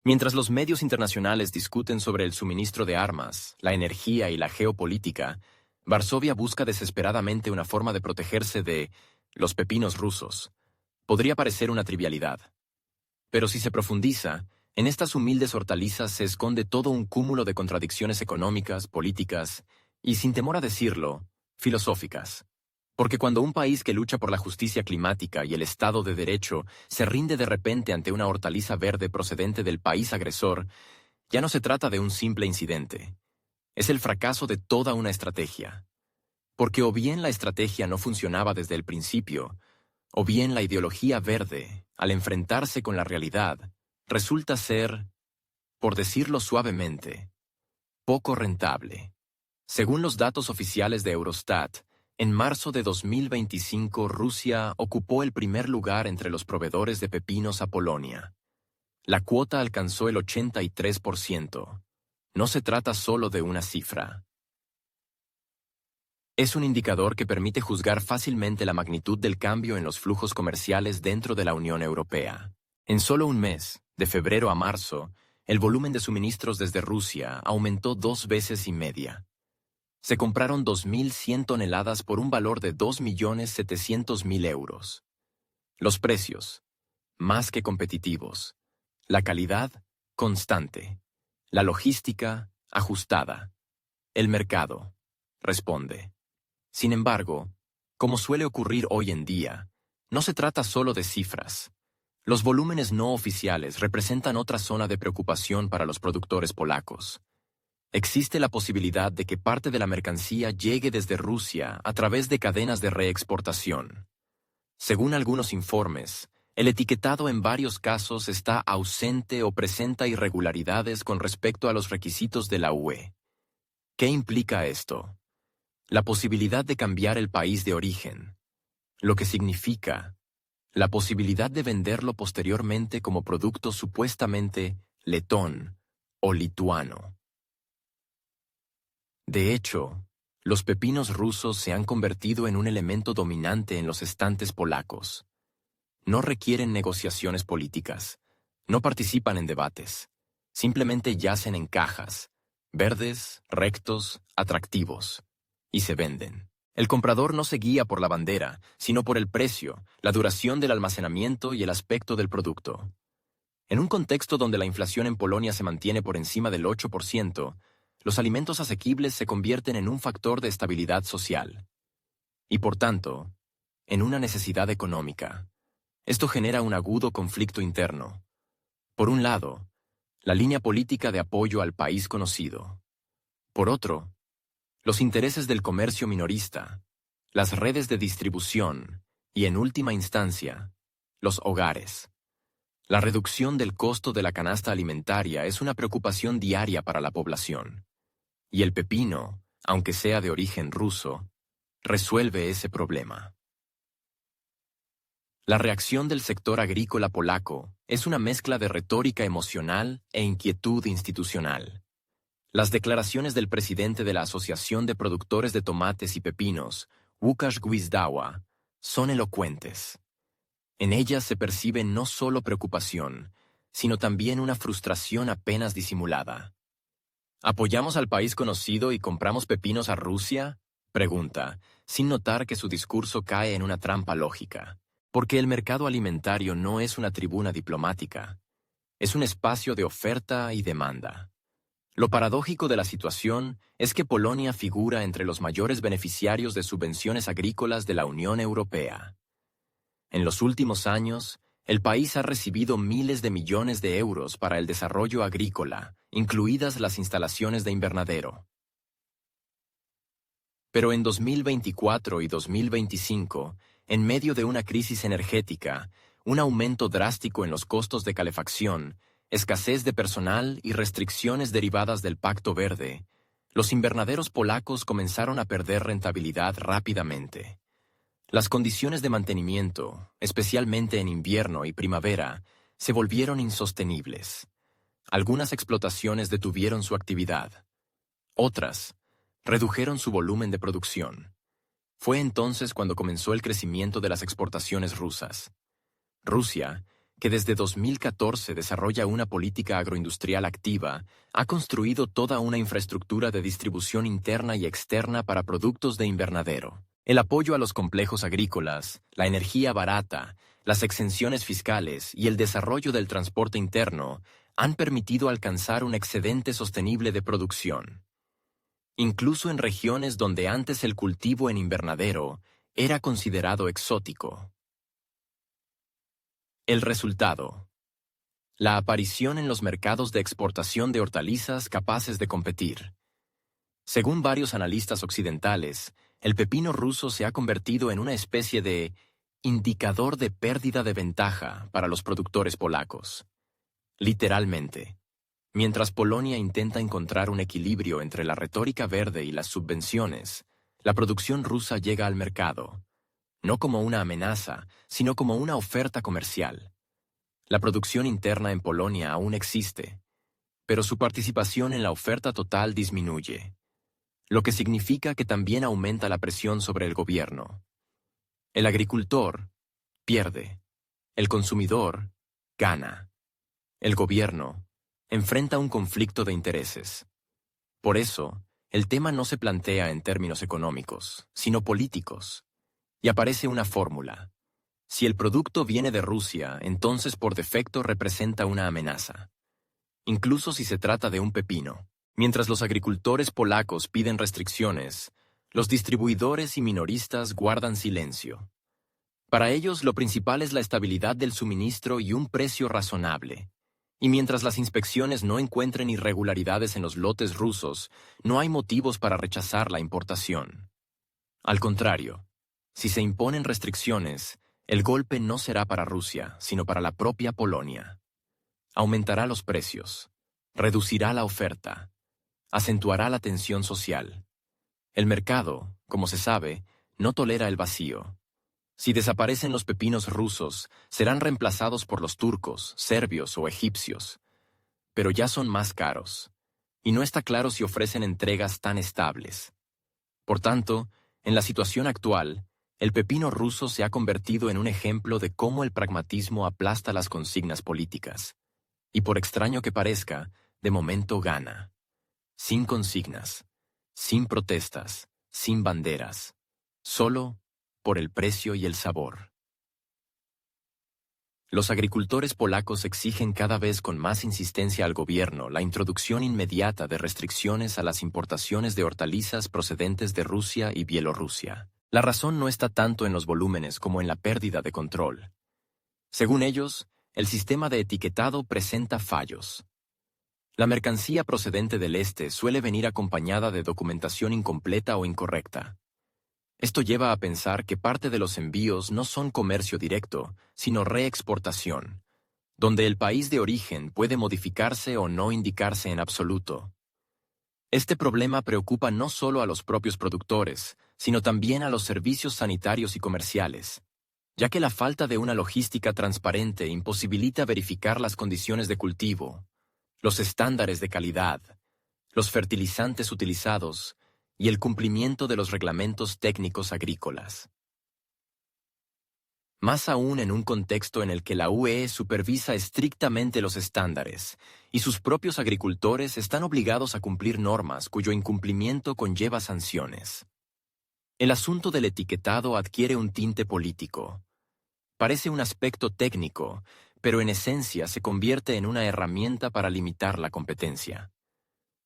Mientras los medios internacionales discuten sobre el suministro de armas, la energía y la geopolítica, Varsovia busca desesperadamente una forma de protegerse de los pepinos rusos. Podría parecer una trivialidad. Pero si se profundiza, en estas humildes hortalizas se esconde todo un cúmulo de contradicciones económicas, políticas y, sin temor a decirlo, filosóficas. Porque cuando un país que lucha por la justicia climática y el Estado de Derecho se rinde de repente ante una hortaliza verde procedente del país agresor, ya no se trata de un simple incidente. Es el fracaso de toda una estrategia. Porque o bien la estrategia no funcionaba desde el principio, o bien la ideología verde, al enfrentarse con la realidad, resulta ser, por decirlo suavemente, poco rentable. Según los datos oficiales de Eurostat, en marzo de 2025 Rusia ocupó el primer lugar entre los proveedores de pepinos a Polonia. La cuota alcanzó el 83%. No se trata solo de una cifra. Es un indicador que permite juzgar fácilmente la magnitud del cambio en los flujos comerciales dentro de la Unión Europea. En solo un mes, de febrero a marzo, el volumen de suministros desde Rusia aumentó 2,5 veces. Se compraron 2.100 toneladas por un valor de 2.700.000 euros. Los precios, más que competitivos. La calidad, constante. La logística, ajustada. El mercado, responde. Sin embargo, como suele ocurrir hoy en día, no se trata solo de cifras. Los volúmenes no oficiales representan otra zona de preocupación para los productores polacos. Existe la posibilidad de que parte de la mercancía llegue desde Rusia a través de cadenas de reexportación. Según algunos informes, el etiquetado en varios casos está ausente o presenta irregularidades con respecto a los requisitos de la UE. ¿Qué implica esto? La posibilidad de cambiar el país de origen, lo que significa la posibilidad de venderlo posteriormente como producto supuestamente letón o lituano. De hecho, los pepinos rusos se han convertido en un elemento dominante en los estantes polacos. No requieren negociaciones políticas, no participan en debates, simplemente yacen en cajas, verdes, rectos, atractivos, y se venden. El comprador no se guía por la bandera, sino por el precio, la duración del almacenamiento y el aspecto del producto. En un contexto donde la inflación en Polonia se mantiene por encima del 8%, los alimentos asequibles se convierten en un factor de estabilidad social. Y por tanto, en una necesidad económica. Esto genera un agudo conflicto interno. Por un lado, la línea política de apoyo al país conocido. Por otro, los intereses del comercio minorista, las redes de distribución y, en última instancia, los hogares. La reducción del costo de la canasta alimentaria es una preocupación diaria para la población. Y el pepino, aunque sea de origen ruso, resuelve ese problema. La reacción del sector agrícola polaco es una mezcla de retórica emocional e inquietud institucional. Las declaraciones del presidente de la Asociación de Productores de Tomates y Pepinos, Łukasz Gwizdała, son elocuentes. En ellas se percibe no solo preocupación, sino también una frustración apenas disimulada. ¿Apoyamos al país conocido y compramos pepinos a Rusia?, pregunta, sin notar que su discurso cae en una trampa lógica. Porque el mercado alimentario no es una tribuna diplomática. Es un espacio de oferta y demanda. Lo paradójico de la situación es que Polonia figura entre los mayores beneficiarios de subvenciones agrícolas de la Unión Europea. En los últimos años, el país ha recibido miles de millones de euros para el desarrollo agrícola, incluidas las instalaciones de invernadero. Pero en 2024 y 2025, en medio de una crisis energética, un aumento drástico en los costos de calefacción, escasez de personal y restricciones derivadas del Pacto Verde, los invernaderos polacos comenzaron a perder rentabilidad rápidamente. Las condiciones de mantenimiento, especialmente en invierno y primavera, se volvieron insostenibles. Algunas explotaciones detuvieron su actividad. Otras redujeron su volumen de producción. Fue entonces cuando comenzó el crecimiento de las exportaciones rusas. Rusia, que desde 2014 desarrolla una política agroindustrial activa, ha construido toda una infraestructura de distribución interna y externa para productos de invernadero. El apoyo a los complejos agrícolas, la energía barata, las exenciones fiscales y el desarrollo del transporte interno han permitido alcanzar un excedente sostenible de producción. Incluso en regiones donde antes el cultivo en invernadero era considerado exótico. El resultado: la aparición en los mercados de exportación de hortalizas capaces de competir. Según varios analistas occidentales, el pepino ruso se ha convertido en una especie de indicador de pérdida de ventaja para los productores polacos. Literalmente, mientras Polonia intenta encontrar un equilibrio entre la retórica verde y las subvenciones, la producción rusa llega al mercado, no como una amenaza, sino como una oferta comercial. La producción interna en Polonia aún existe, pero su participación en la oferta total disminuye, lo que significa que también aumenta la presión sobre el gobierno. El agricultor pierde, el consumidor gana. El gobierno enfrenta un conflicto de intereses. Por eso, el tema no se plantea en términos económicos, sino políticos. Y aparece una fórmula. Si el producto viene de Rusia, entonces por defecto representa una amenaza. Incluso si se trata de un pepino. Mientras los agricultores polacos piden restricciones, los distribuidores y minoristas guardan silencio. Para ellos lo principal es la estabilidad del suministro y un precio razonable. Y mientras las inspecciones no encuentren irregularidades en los lotes rusos, no hay motivos para rechazar la importación. Al contrario, si se imponen restricciones, el golpe no será para Rusia, sino para la propia Polonia. Aumentará los precios, reducirá la oferta, acentuará la tensión social. El mercado, como se sabe, no tolera el vacío. Si desaparecen los pepinos rusos, serán reemplazados por los turcos, serbios o egipcios. Pero ya son más caros, y no está claro si ofrecen entregas tan estables. Por tanto, en la situación actual, el pepino ruso se ha convertido en un ejemplo de cómo el pragmatismo aplasta las consignas políticas. Y por extraño que parezca, de momento gana. Sin consignas, sin protestas, sin banderas, solo por el precio y el sabor. Los agricultores polacos exigen cada vez con más insistencia al gobierno la introducción inmediata de restricciones a las importaciones de hortalizas procedentes de Rusia y Bielorrusia. La razón no está tanto en los volúmenes como en la pérdida de control. Según ellos, el sistema de etiquetado presenta fallos. La mercancía procedente del este suele venir acompañada de documentación incompleta o incorrecta. Esto lleva a pensar que parte de los envíos no son comercio directo, sino reexportación, donde el país de origen puede modificarse o no indicarse en absoluto. Este problema preocupa no solo a los propios productores, sino también a los servicios sanitarios y comerciales, ya que la falta de una logística transparente imposibilita verificar las condiciones de cultivo, los estándares de calidad, los fertilizantes utilizados y el cumplimiento de los reglamentos técnicos agrícolas. Más aún en un contexto en el que la UE supervisa estrictamente los estándares y sus propios agricultores están obligados a cumplir normas cuyo incumplimiento conlleva sanciones. El asunto del etiquetado adquiere un tinte político. Parece un aspecto técnico, pero en esencia se convierte en una herramienta para limitar la competencia.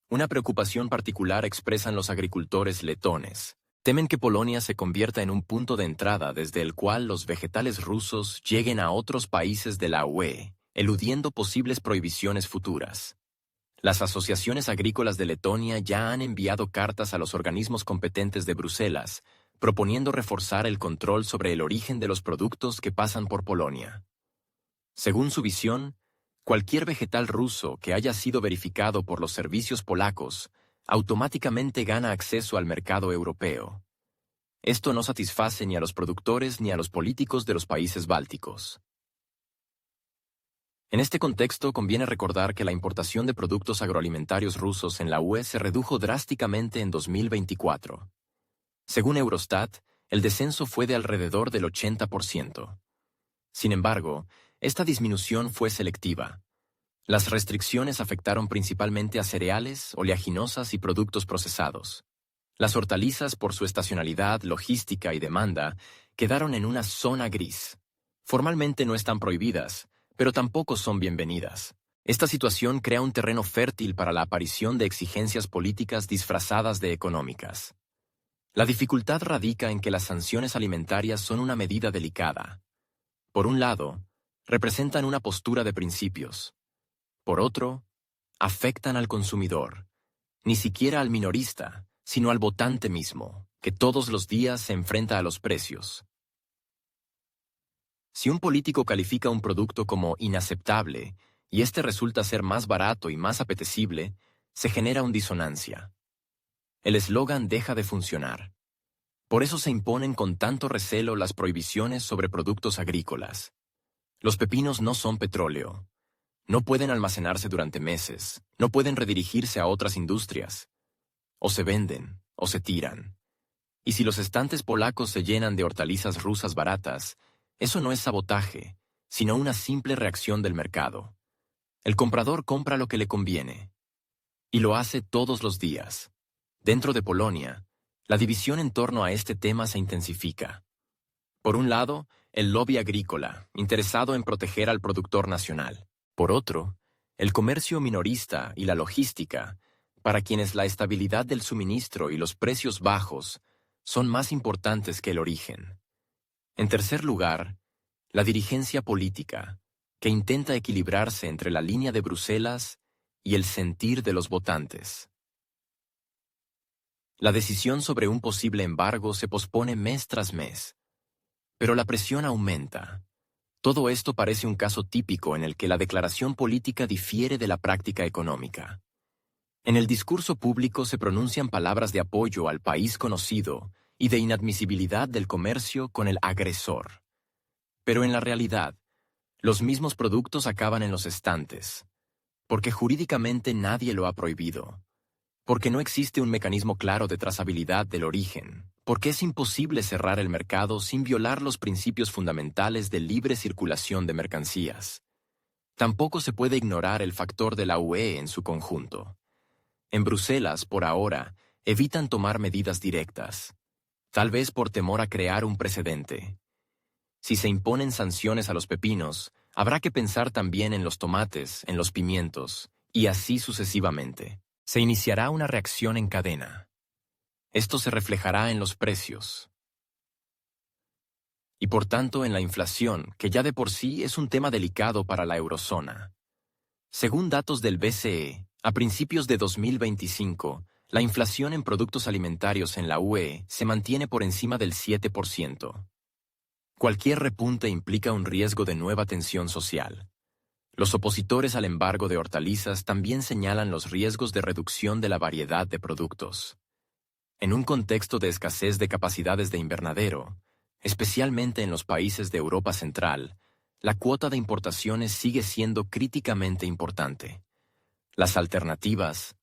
Una preocupación particular expresan los agricultores letones. Temen que Polonia se convierta en un punto de entrada desde el cual los vegetales rusos lleguen a otros países de la UE, eludiendo posibles prohibiciones futuras. Las asociaciones agrícolas de Letonia ya han enviado cartas a los organismos competentes de Bruselas, proponiendo reforzar el control sobre el origen de los productos que pasan por Polonia. Según su visión, cualquier vegetal ruso que haya sido verificado por los servicios polacos automáticamente gana acceso al mercado europeo. Esto no satisface ni a los productores ni a los políticos de los países bálticos. En este contexto conviene recordar que la importación de productos agroalimentarios rusos en la UE se redujo drásticamente en 2024. Según Eurostat, el descenso fue de alrededor del 80%. Sin embargo, esta disminución fue selectiva. Las restricciones afectaron principalmente a cereales, oleaginosas y productos procesados. Las hortalizas, por su estacionalidad, logística y demanda, quedaron en una zona gris. Formalmente no están prohibidas, pero tampoco son bienvenidas. Esta situación crea un terreno fértil para la aparición de exigencias políticas disfrazadas de económicas. La dificultad radica en que las sanciones alimentarias son una medida delicada. Por un lado, representan una postura de principios. Por otro, afectan al consumidor, ni siquiera al minorista, sino al votante mismo, que todos los días se enfrenta a los precios. Si un político califica un producto como inaceptable y este resulta ser más barato y más apetecible, se genera una disonancia. El eslogan deja de funcionar. Por eso se imponen con tanto recelo las prohibiciones sobre productos agrícolas. Los pepinos no son petróleo. No pueden almacenarse durante meses, no pueden redirigirse a otras industrias. O se venden, o se tiran. Y si los estantes polacos se llenan de hortalizas rusas baratas, eso no es sabotaje, sino una simple reacción del mercado. El comprador compra lo que le conviene. Y lo hace todos los días. Dentro de Polonia, la división en torno a este tema se intensifica. Por un lado, el lobby agrícola, interesado en proteger al productor nacional. Por otro, el comercio minorista y la logística, para quienes la estabilidad del suministro y los precios bajos son más importantes que el origen. En tercer lugar, la dirigencia política, que intenta equilibrarse entre la línea de Bruselas y el sentir de los votantes. La decisión sobre un posible embargo se pospone mes tras mes, pero la presión aumenta. Todo esto parece un caso típico en el que la declaración política difiere de la práctica económica. En el discurso público se pronuncian palabras de apoyo al país conocido y de inadmisibilidad del comercio con el agresor. Pero en la realidad, los mismos productos acaban en los estantes, porque jurídicamente nadie lo ha prohibido, porque no existe un mecanismo claro de trazabilidad del origen, porque es imposible cerrar el mercado sin violar los principios fundamentales de libre circulación de mercancías. Tampoco se puede ignorar el factor de la UE en su conjunto. En Bruselas, por ahora, evitan tomar medidas directas, tal vez por temor a crear un precedente. Si se imponen sanciones a los pepinos, habrá que pensar también en los tomates, en los pimientos, y así sucesivamente. Se iniciará una reacción en cadena. Esto se reflejará en los precios. Y por tanto en la inflación, que ya de por sí es un tema delicado para la eurozona. Según datos del BCE, a principios de 2025, la inflación en productos alimentarios en la UE se mantiene por encima del 7%. Cualquier repunte implica un riesgo de nueva tensión social. Los opositores al embargo de hortalizas también señalan los riesgos de reducción de la variedad de productos. En un contexto de escasez de capacidades de invernadero, especialmente en los países de Europa Central, la cuota de importaciones sigue siendo críticamente importante. Las alternativas,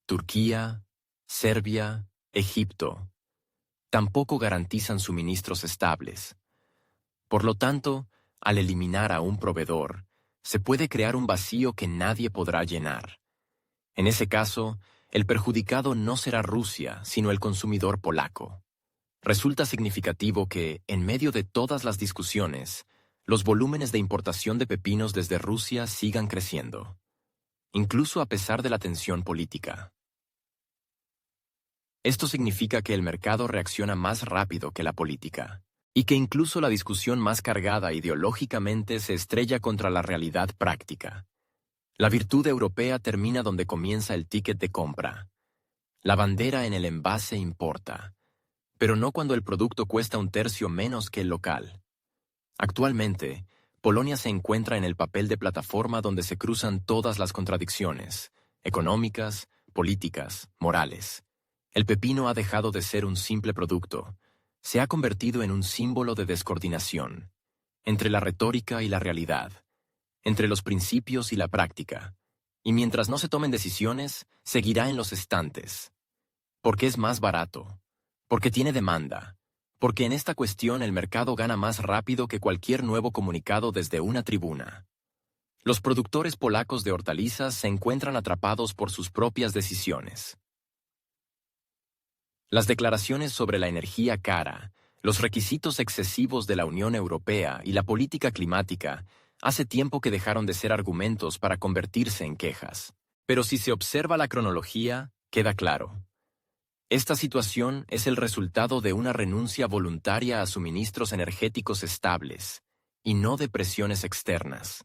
Turquía, Serbia, Egipto, tampoco garantizan suministros estables. Por lo tanto, al eliminar a un proveedor, se puede crear un vacío que nadie podrá llenar. En ese caso, el perjudicado no será Rusia, sino el consumidor polaco. Resulta significativo que, en medio de todas las discusiones, los volúmenes de importación de pepinos desde Rusia sigan creciendo, incluso a pesar de la tensión política. Esto significa que el mercado reacciona más rápido que la política, y que incluso la discusión más cargada ideológicamente se estrella contra la realidad práctica. La virtud europea termina donde comienza el ticket de compra. La bandera en el envase importa, pero no cuando el producto cuesta un tercio menos que el local. Actualmente, Polonia se encuentra en el papel de plataforma donde se cruzan todas las contradicciones, económicas, políticas, morales. El pepino ha dejado de ser un simple producto. Se ha convertido en un símbolo de descoordinación, entre la retórica y la realidad, entre los principios y la práctica, y mientras no se tomen decisiones, seguirá en los estantes. Porque es más barato, porque tiene demanda, Porque en esta cuestión el mercado gana más rápido que cualquier nuevo comunicado desde una tribuna. Los productores polacos de hortalizas se encuentran atrapados por sus propias decisiones. Las declaraciones sobre la energía cara, los requisitos excesivos de la Unión Europea y la política climática hace tiempo que dejaron de ser argumentos para convertirse en quejas. Pero si se observa la cronología, queda claro. Esta situación es el resultado de una renuncia voluntaria a suministros energéticos estables, y no de presiones externas.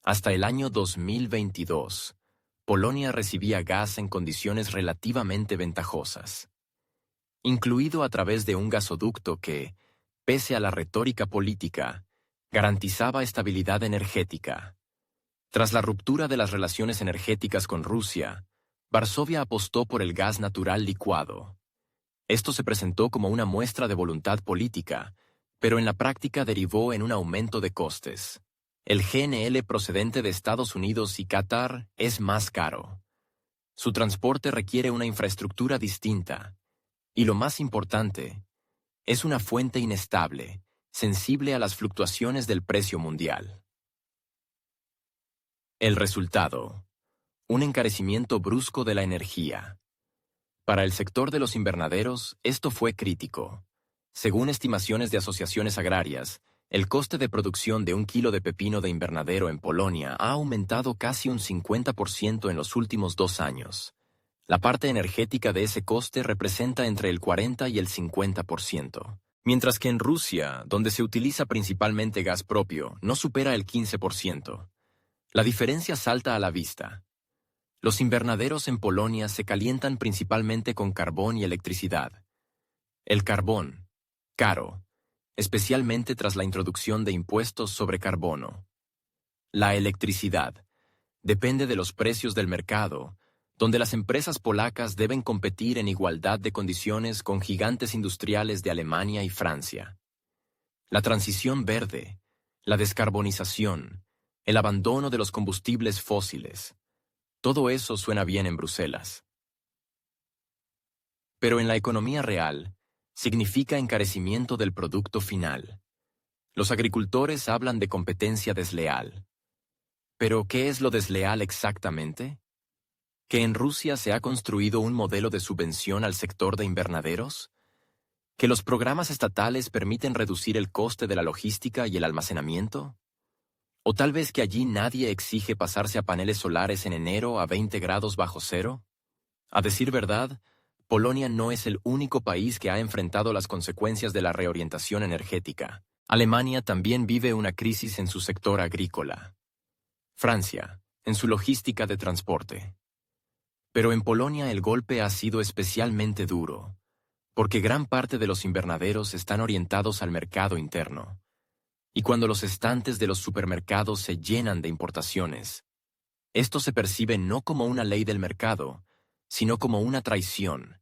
Hasta el año 2022, Polonia recibía gas en condiciones relativamente ventajosas, incluido a través de un gasoducto que, pese a la retórica política, garantizaba estabilidad energética. Tras la ruptura de las relaciones energéticas con Rusia, Varsovia apostó por el gas natural licuado. Esto se presentó como una muestra de voluntad política, pero en la práctica derivó en un aumento de costes. El GNL procedente de Estados Unidos y Qatar es más caro. Su transporte requiere una infraestructura distinta. Y lo más importante, es una fuente inestable, sensible a las fluctuaciones del precio mundial. El resultado: un encarecimiento brusco de la energía. Para el sector de los invernaderos, esto fue crítico. Según estimaciones de asociaciones agrarias, el coste de producción de 1 kilo de pepino de invernadero en Polonia ha aumentado casi un 50% en los últimos 2 años. La parte energética de ese coste representa entre el 40 y el 50%, mientras que en Rusia, donde se utiliza principalmente gas propio, no supera el 15%. La diferencia salta a la vista. Los invernaderos en Polonia se calientan principalmente con carbón y electricidad. El carbón, caro, especialmente tras la introducción de impuestos sobre carbono. La electricidad depende de los precios del mercado, donde las empresas polacas deben competir en igualdad de condiciones con gigantes industriales de Alemania y Francia. La transición verde, la descarbonización, el abandono de los combustibles fósiles, todo eso suena bien en Bruselas. Pero en la economía real, significa encarecimiento del producto final. Los agricultores hablan de competencia desleal. ¿Pero qué es lo desleal exactamente? ¿Que en Rusia se ha construido un modelo de subvención al sector de invernaderos? ¿Que los programas estatales permiten reducir el coste de la logística y el almacenamiento? ¿O tal vez que allí nadie exige pasarse a paneles solares en enero a 20 grados bajo cero? A decir verdad, Polonia no es el único país que ha enfrentado las consecuencias de la reorientación energética. Alemania también vive una crisis en su sector agrícola. Francia, en su logística de transporte. Pero en Polonia el golpe ha sido especialmente duro, porque gran parte de los invernaderos están orientados al mercado interno. Y cuando los estantes de los supermercados se llenan de importaciones, esto se percibe no como una ley del mercado, sino como una traición.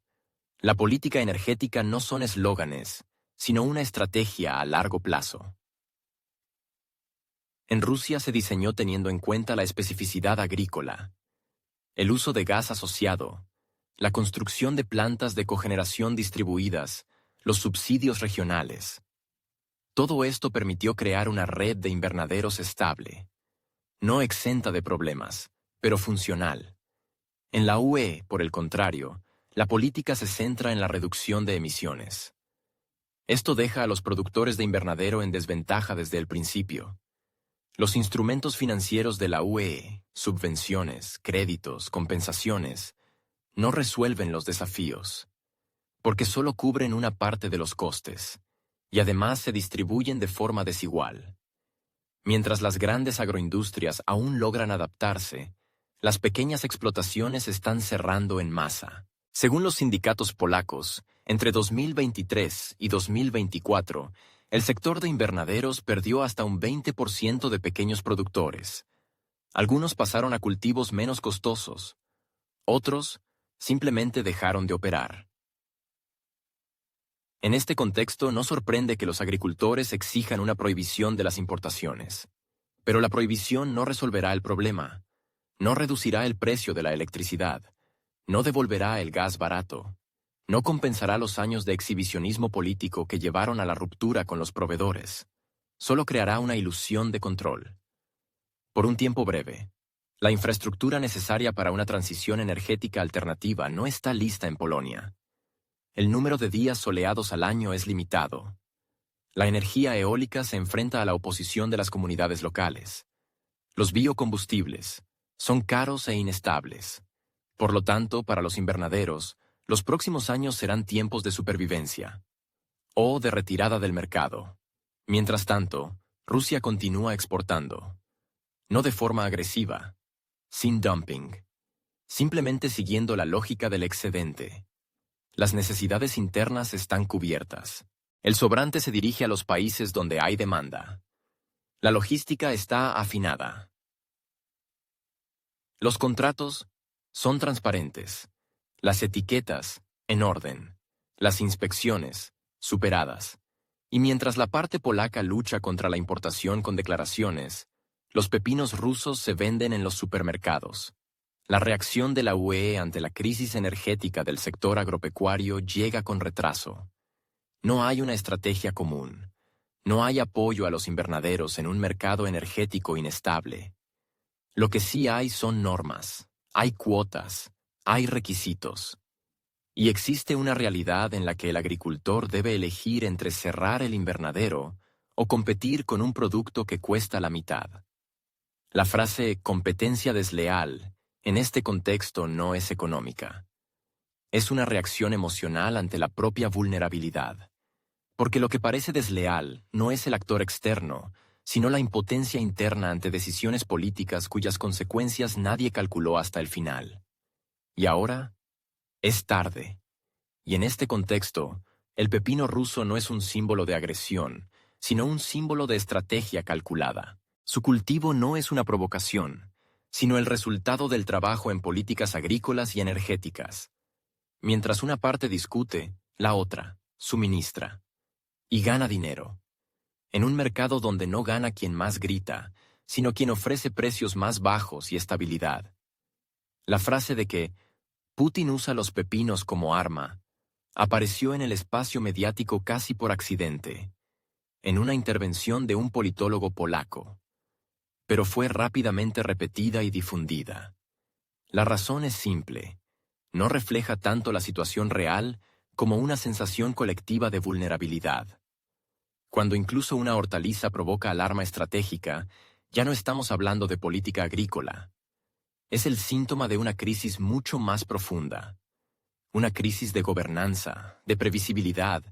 La política energética no son eslóganes, sino una estrategia a largo plazo. En Rusia se diseñó teniendo en cuenta la especificidad agrícola, el uso de gas asociado, la construcción de plantas de cogeneración distribuidas, los subsidios regionales. Todo esto permitió crear una red de invernaderos estable, no exenta de problemas, pero funcional. En la UE, por el contrario, la política se centra en la reducción de emisiones. Esto deja a los productores de invernadero en desventaja desde el principio. Los instrumentos financieros de la UE, subvenciones, créditos, compensaciones, no resuelven los desafíos, porque solo cubren una parte de los costes, y además se distribuyen de forma desigual. Mientras las grandes agroindustrias aún logran adaptarse, las pequeñas explotaciones están cerrando en masa. Según los sindicatos polacos, entre 2023 y 2024, el sector de invernaderos perdió hasta un 20% de pequeños productores. Algunos pasaron a cultivos menos costosos. Otros simplemente dejaron de operar. En este contexto no sorprende que los agricultores exijan una prohibición de las importaciones. Pero la prohibición no resolverá el problema, no reducirá el precio de la electricidad, no devolverá el gas barato. No compensará los años de exhibicionismo político que llevaron a la ruptura con los proveedores. Solo creará una ilusión de control. Por un tiempo breve, la infraestructura necesaria para una transición energética alternativa no está lista en Polonia. El número de días soleados al año es limitado. La energía eólica se enfrenta a la oposición de las comunidades locales. Los biocombustibles son caros e inestables. Por lo tanto, para los invernaderos, los próximos años serán tiempos de supervivencia o de retirada del mercado. Mientras tanto, Rusia continúa exportando. No de forma agresiva, sin dumping, simplemente siguiendo la lógica del excedente. Las necesidades internas están cubiertas. El sobrante se dirige a los países donde hay demanda. La logística está afinada. Los contratos son transparentes. Las etiquetas, en orden. Las inspecciones, superadas. Y mientras la parte polaca lucha contra la importación con declaraciones, los pepinos rusos se venden en los supermercados. La reacción de la UE ante la crisis energética del sector agropecuario llega con retraso. No hay una estrategia común. No hay apoyo a los invernaderos en un mercado energético inestable. Lo que sí hay son normas, hay cuotas, hay requisitos. Y existe una realidad en la que el agricultor debe elegir entre cerrar el invernadero o competir con un producto que cuesta la mitad. La frase competencia desleal en este contexto no es económica. Es una reacción emocional ante la propia vulnerabilidad. Porque lo que parece desleal no es el actor externo, sino la impotencia interna ante decisiones políticas cuyas consecuencias nadie calculó hasta el final. Y ahora, es tarde. Y en este contexto, el pepino ruso no es un símbolo de agresión, sino un símbolo de estrategia calculada. Su cultivo no es una provocación, sino el resultado del trabajo en políticas agrícolas y energéticas. Mientras una parte discute, la otra suministra. Y gana dinero. En un mercado donde no gana quien más grita, sino quien ofrece precios más bajos y estabilidad. La frase de que Putin usa los pepinos como arma apareció en el espacio mediático casi por accidente, en una intervención de un politólogo polaco, pero fue rápidamente repetida y difundida. La razón es simple, no refleja tanto la situación real como una sensación colectiva de vulnerabilidad. Cuando incluso una hortaliza provoca alarma estratégica, ya no estamos hablando de política agrícola. Es el síntoma de una crisis mucho más profunda. Una crisis de gobernanza, de previsibilidad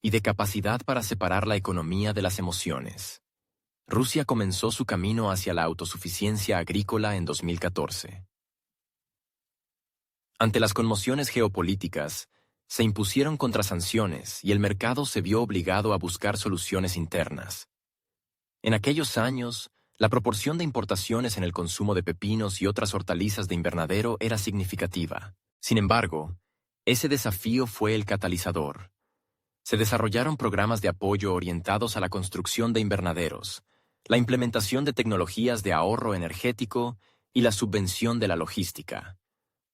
y de capacidad para separar la economía de las emociones. Rusia comenzó su camino hacia la autosuficiencia agrícola en 2014. Ante las conmociones geopolíticas, se impusieron contrasanciones y el mercado se vio obligado a buscar soluciones internas. En aquellos años, la proporción de importaciones en el consumo de pepinos y otras hortalizas de invernadero era significativa. Sin embargo, ese desafío fue el catalizador. Se desarrollaron programas de apoyo orientados a la construcción de invernaderos, la implementación de tecnologías de ahorro energético y la subvención de la logística.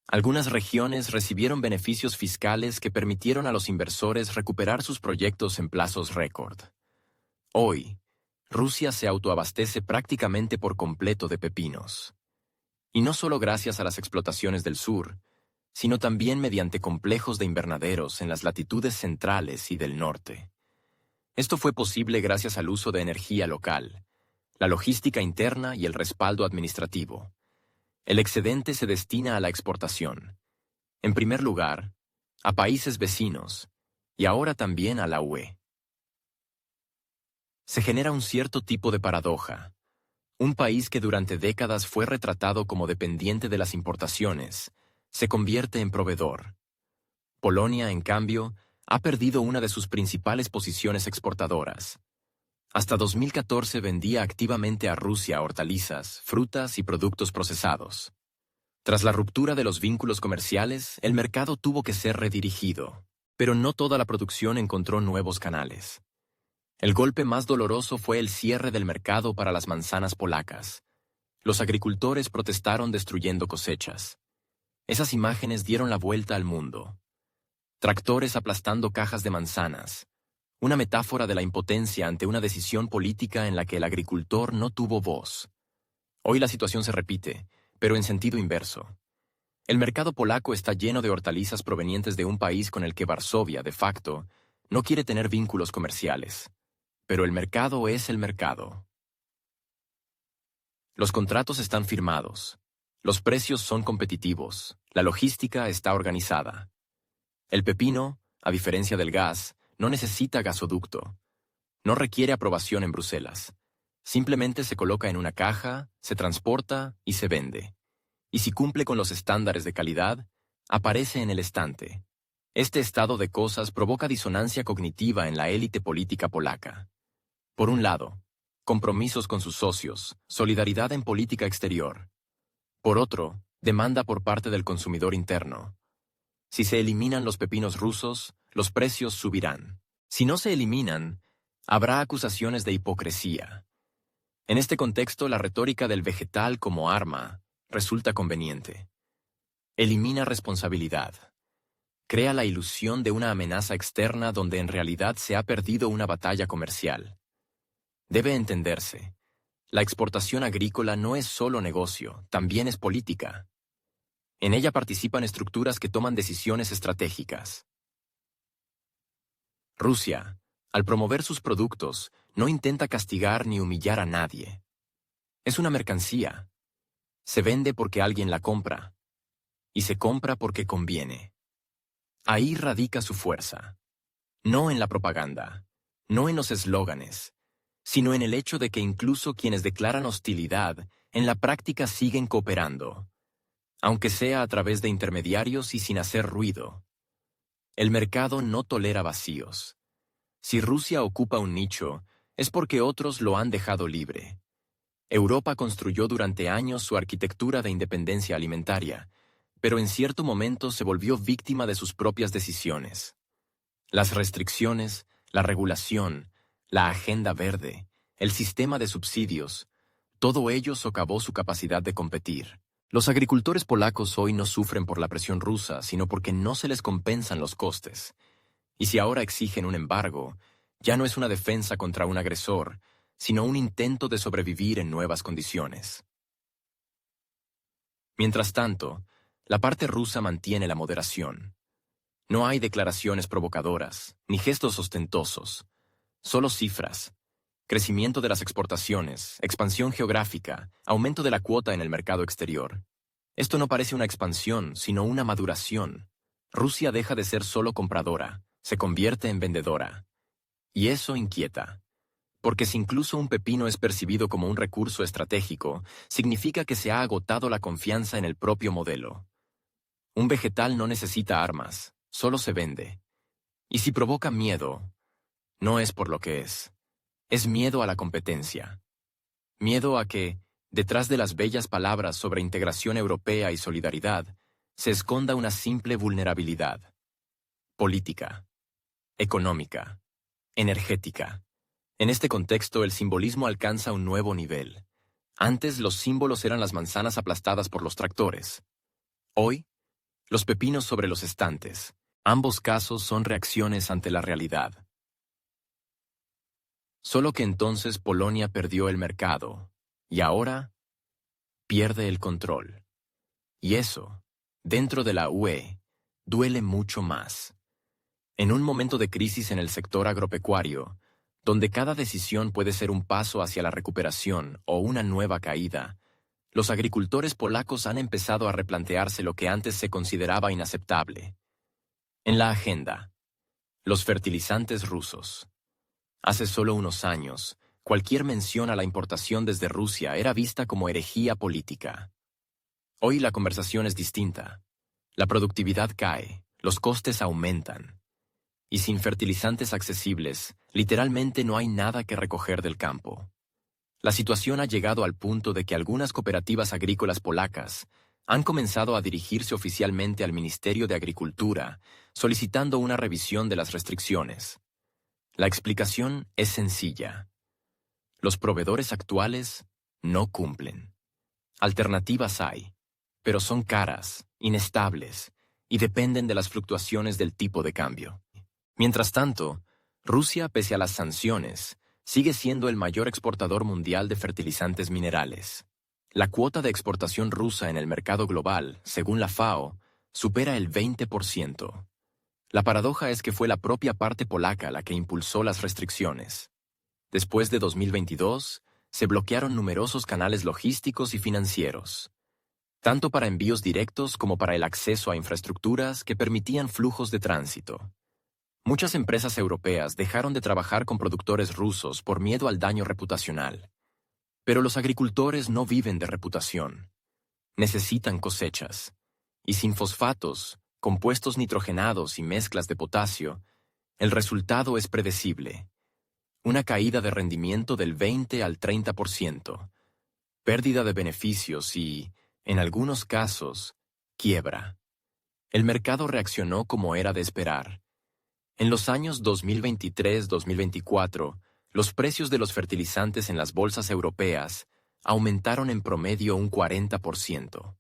Algunas regiones recibieron beneficios fiscales que permitieron a los inversores recuperar sus proyectos en plazos récord. Hoy, Rusia se autoabastece prácticamente por completo de pepinos. Y no solo gracias a las explotaciones del sur, sino también mediante complejos de invernaderos en las latitudes centrales y del norte. Esto fue posible gracias al uso de energía local, la logística interna y el respaldo administrativo. El excedente se destina a la exportación. En primer lugar, a países vecinos, y ahora también a la UE. Se genera un cierto tipo de paradoja. Un país que durante décadas fue retratado como dependiente de las importaciones, se convierte en proveedor. Polonia, en cambio, ha perdido una de sus principales posiciones exportadoras. Hasta 2014 vendía activamente a Rusia hortalizas, frutas y productos procesados. Tras la ruptura de los vínculos comerciales, el mercado tuvo que ser redirigido, pero no toda la producción encontró nuevos canales. El golpe más doloroso fue el cierre del mercado para las manzanas polacas. Los agricultores protestaron destruyendo cosechas. Esas imágenes dieron la vuelta al mundo. Tractores aplastando cajas de manzanas, una metáfora de la impotencia ante una decisión política en la que el agricultor no tuvo voz. Hoy la situación se repite, pero en sentido inverso. El mercado polaco está lleno de hortalizas provenientes de un país con el que Varsovia, de facto, no quiere tener vínculos comerciales. Pero el mercado es el mercado. Los contratos están firmados. Los precios son competitivos. La logística está organizada. El pepino, a diferencia del gas, no necesita gasoducto. No requiere aprobación en Bruselas. Simplemente se coloca en una caja, se transporta y se vende. Y si cumple con los estándares de calidad, aparece en el estante. Este estado de cosas provoca disonancia cognitiva en la élite política polaca. Por un lado, compromisos con sus socios, solidaridad en política exterior. Por otro, demanda por parte del consumidor interno. Si se eliminan los pepinos rusos, los precios subirán. Si no se eliminan, habrá acusaciones de hipocresía. En este contexto, la retórica del vegetal como arma resulta conveniente. Elimina responsabilidad. Crea la ilusión de una amenaza externa donde en realidad se ha perdido una batalla comercial. Debe entenderse. La exportación agrícola no es solo negocio, también es política. En ella participan estructuras que toman decisiones estratégicas. Rusia, al promover sus productos, no intenta castigar ni humillar a nadie. Es una mercancía. Se vende porque alguien la compra. Y se compra porque conviene. Ahí radica su fuerza. No en la propaganda, no en los eslóganes, sino en el hecho de que incluso quienes declaran hostilidad, en la práctica siguen cooperando, aunque sea a través de intermediarios y sin hacer ruido. El mercado no tolera vacíos. Si Rusia ocupa un nicho, es porque otros lo han dejado libre. Europa construyó durante años su arquitectura de independencia alimentaria, pero en cierto momento se volvió víctima de sus propias decisiones. Las restricciones, la regulación, la agenda verde, el sistema de subsidios, todo ello socavó su capacidad de competir. Los agricultores polacos hoy no sufren por la presión rusa, sino porque no se les compensan los costes. Y si ahora exigen un embargo, ya no es una defensa contra un agresor, sino un intento de sobrevivir en nuevas condiciones. Mientras tanto, la parte rusa mantiene la moderación. No hay declaraciones provocadoras, ni gestos ostentosos, solo cifras. Crecimiento de las exportaciones, expansión geográfica, aumento de la cuota en el mercado exterior. Esto no parece una expansión, sino una maduración. Rusia deja de ser solo compradora, se convierte en vendedora. Y eso inquieta. Porque si incluso un pepino es percibido como un recurso estratégico, significa que se ha agotado la confianza en el propio modelo. Un vegetal no necesita armas, solo se vende. Y si provoca miedo, no es por lo que es. Es miedo a la competencia. Miedo a que, detrás de las bellas palabras sobre integración europea y solidaridad, se esconda una simple vulnerabilidad. Política. Económica. Energética. En este contexto, el simbolismo alcanza un nuevo nivel. Antes, los símbolos eran las manzanas aplastadas por los tractores. Hoy, los pepinos sobre los estantes. Ambos casos son reacciones ante la realidad. Solo que entonces Polonia perdió el mercado, y ahora pierde el control. Y eso, dentro de la UE, duele mucho más. En un momento de crisis en el sector agropecuario, donde cada decisión puede ser un paso hacia la recuperación o una nueva caída, los agricultores polacos han empezado a replantearse lo que antes se consideraba inaceptable. En la agenda, los fertilizantes rusos. Hace solo unos años, cualquier mención a la importación desde Rusia era vista como herejía política. Hoy la conversación es distinta. La productividad cae, los costes aumentan. Y sin fertilizantes accesibles, literalmente no hay nada que recoger del campo. La situación ha llegado al punto de que algunas cooperativas agrícolas polacas han comenzado a dirigirse oficialmente al Ministerio de Agricultura, solicitando una revisión de las restricciones. La explicación es sencilla. Los proveedores actuales no cumplen. Alternativas hay, pero son caras, inestables, y dependen de las fluctuaciones del tipo de cambio. Mientras tanto, Rusia, pese a las sanciones, sigue siendo el mayor exportador mundial de fertilizantes minerales. La cuota de exportación rusa en el mercado global, según la FAO, supera el 20%. La paradoja es que fue la propia parte polaca la que impulsó las restricciones. Después de 2022, se bloquearon numerosos canales logísticos y financieros, tanto para envíos directos como para el acceso a infraestructuras que permitían flujos de tránsito. Muchas empresas europeas dejaron de trabajar con productores rusos por miedo al daño reputacional. Pero los agricultores no viven de reputación. Necesitan cosechas. Y sin fosfatos, compuestos nitrogenados y mezclas de potasio, el resultado es predecible. Una caída de rendimiento del 20 al 30%, pérdida de beneficios y, en algunos casos, quiebra. El mercado reaccionó como era de esperar. En los años 2023-2024, los precios de los fertilizantes en las bolsas europeas aumentaron en promedio un 40%.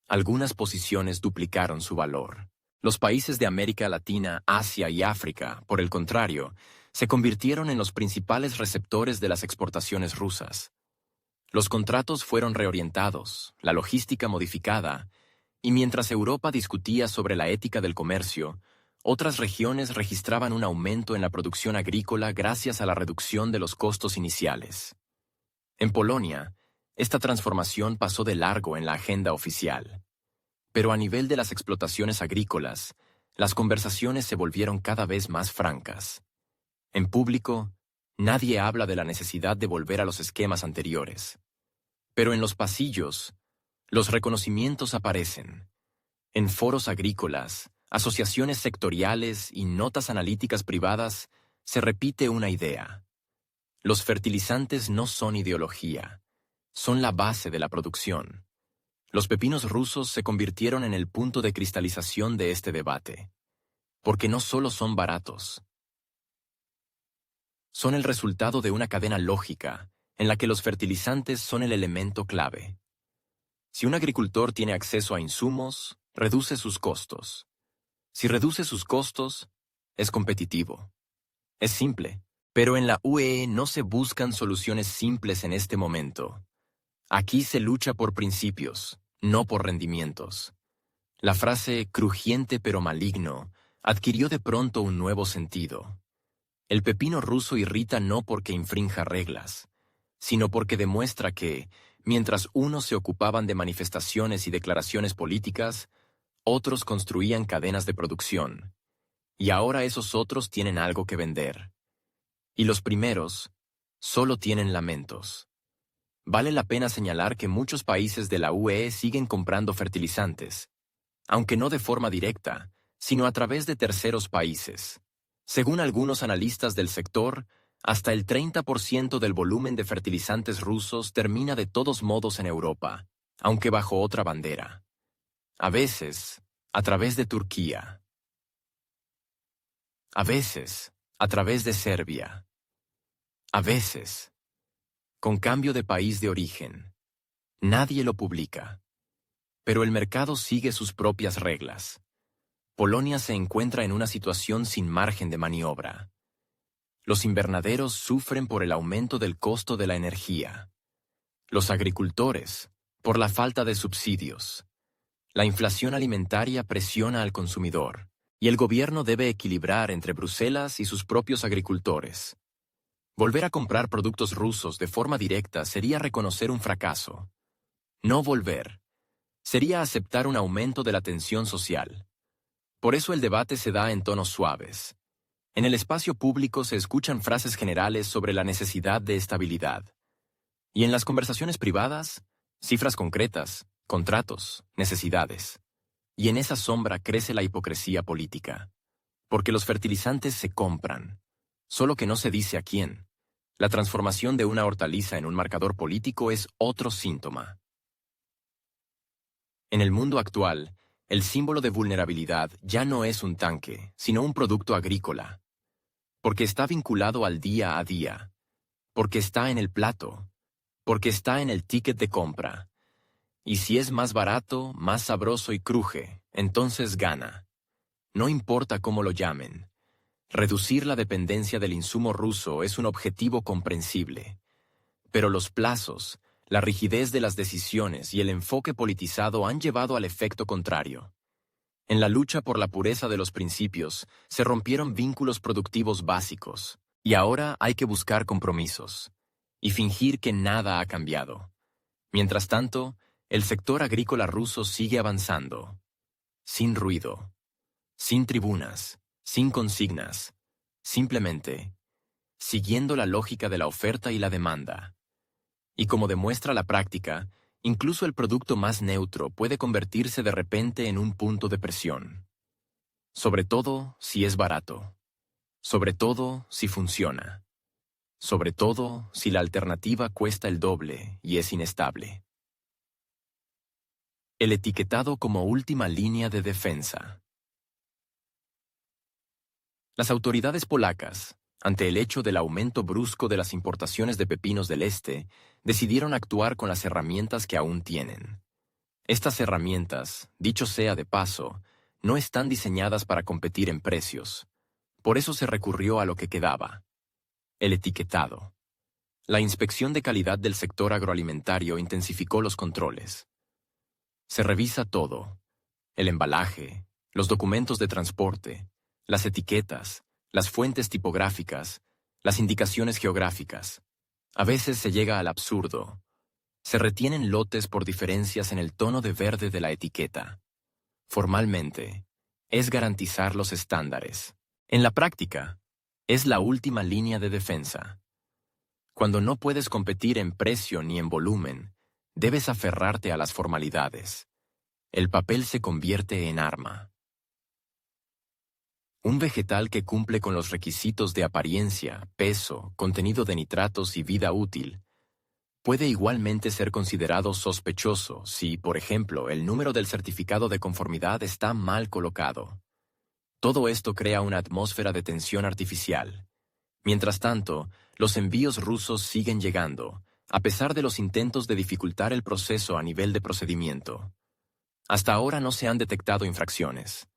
Algunas posiciones duplicaron su valor. Los países de América Latina, Asia y África, por el contrario, se convirtieron en los principales receptores de las exportaciones rusas. Los contratos fueron reorientados, la logística modificada, y mientras Europa discutía sobre la ética del comercio, otras regiones registraban un aumento en la producción agrícola gracias a la reducción de los costos iniciales. En Polonia, esta transformación pasó de largo en la agenda oficial. Pero a nivel de las explotaciones agrícolas, las conversaciones se volvieron cada vez más francas. En público, nadie habla de la necesidad de volver a los esquemas anteriores. Pero en los pasillos, los reconocimientos aparecen. En foros agrícolas, asociaciones sectoriales y notas analíticas privadas, se repite una idea. Los fertilizantes no son ideología, son la base de la producción. Los pepinos rusos se convirtieron en el punto de cristalización de este debate, porque no solo son baratos. Son el resultado de una cadena lógica en la que los fertilizantes son el elemento clave. Si un agricultor tiene acceso a insumos, reduce sus costos. Si reduce sus costos, es competitivo. Es simple, pero en la UE no se buscan soluciones simples en este momento. Aquí se lucha por principios, no por rendimientos. La frase crujiente pero maligno adquirió de pronto un nuevo sentido. El pepino ruso irrita no porque infrinja reglas, sino porque demuestra que, mientras unos se ocupaban de manifestaciones y declaraciones políticas, otros construían cadenas de producción. Y ahora esos otros tienen algo que vender. Y los primeros solo tienen lamentos. Vale la pena señalar que muchos países de la UE siguen comprando fertilizantes, aunque no de forma directa, sino a través de terceros países. Según algunos analistas del sector, hasta el 30% del volumen de fertilizantes rusos termina de todos modos en Europa, aunque bajo otra bandera. A veces, a través de Turquía. A veces, a través de Serbia. A veces, con cambio de país de origen. Nadie lo publica. Pero el mercado sigue sus propias reglas. Polonia se encuentra en una situación sin margen de maniobra. Los invernaderos sufren por el aumento del costo de la energía. Los agricultores, por la falta de subsidios. La inflación alimentaria presiona al consumidor, y el gobierno debe equilibrar entre Bruselas y sus propios agricultores. Volver a comprar productos rusos de forma directa sería reconocer un fracaso. No volver sería aceptar un aumento de la tensión social. Por eso el debate se da en tonos suaves. En el espacio público se escuchan frases generales sobre la necesidad de estabilidad. Y en las conversaciones privadas, cifras concretas, contratos, necesidades. Y en esa sombra crece la hipocresía política. Porque los fertilizantes se compran, solo que no se dice a quién. La transformación de una hortaliza en un marcador político es otro síntoma. En el mundo actual, el símbolo de vulnerabilidad ya no es un tanque, sino un producto agrícola. Porque está vinculado al día a día. Porque está en el plato. Porque está en el ticket de compra. Y si es más barato, más sabroso y cruje, entonces gana. No importa cómo lo llamen. Reducir la dependencia del insumo ruso es un objetivo comprensible. Pero los plazos, la rigidez de las decisiones y el enfoque politizado han llevado al efecto contrario. En la lucha por la pureza de los principios, se rompieron vínculos productivos básicos, y ahora hay que buscar compromisos, y fingir que nada ha cambiado. Mientras tanto, el sector agrícola ruso sigue avanzando, sin ruido, sin tribunas, sin consignas, simplemente, siguiendo la lógica de la oferta y la demanda. Y como demuestra la práctica, incluso el producto más neutro puede convertirse de repente en un punto de presión. Sobre todo si es barato. Sobre todo si funciona. Sobre todo si la alternativa cuesta el doble y es inestable. El etiquetado como última línea de defensa. Las autoridades polacas, ante el hecho del aumento brusco de las importaciones de pepinos del este, decidieron actuar con las herramientas que aún tienen. Estas herramientas, dicho sea de paso, no están diseñadas para competir en precios. Por eso se recurrió a lo que quedaba: el etiquetado. La inspección de calidad del sector agroalimentario intensificó los controles. Se revisa todo: el embalaje, los documentos de transporte, las etiquetas, las fuentes tipográficas, las indicaciones geográficas. A veces se llega al absurdo. Se retienen lotes por diferencias en el tono de verde de la etiqueta. Formalmente, es garantizar los estándares. En la práctica, es la última línea de defensa. Cuando no puedes competir en precio ni en volumen, debes aferrarte a las formalidades. El papel se convierte en arma. Un vegetal que cumple con los requisitos de apariencia, peso, contenido de nitratos y vida útil puede igualmente ser considerado sospechoso si, por ejemplo, el número del certificado de conformidad está mal colocado. Todo esto crea una atmósfera de tensión artificial. Mientras tanto, los envíos rusos siguen llegando, a pesar de los intentos de dificultar el proceso a nivel de procedimiento. Hasta ahora no se han detectado infracciones.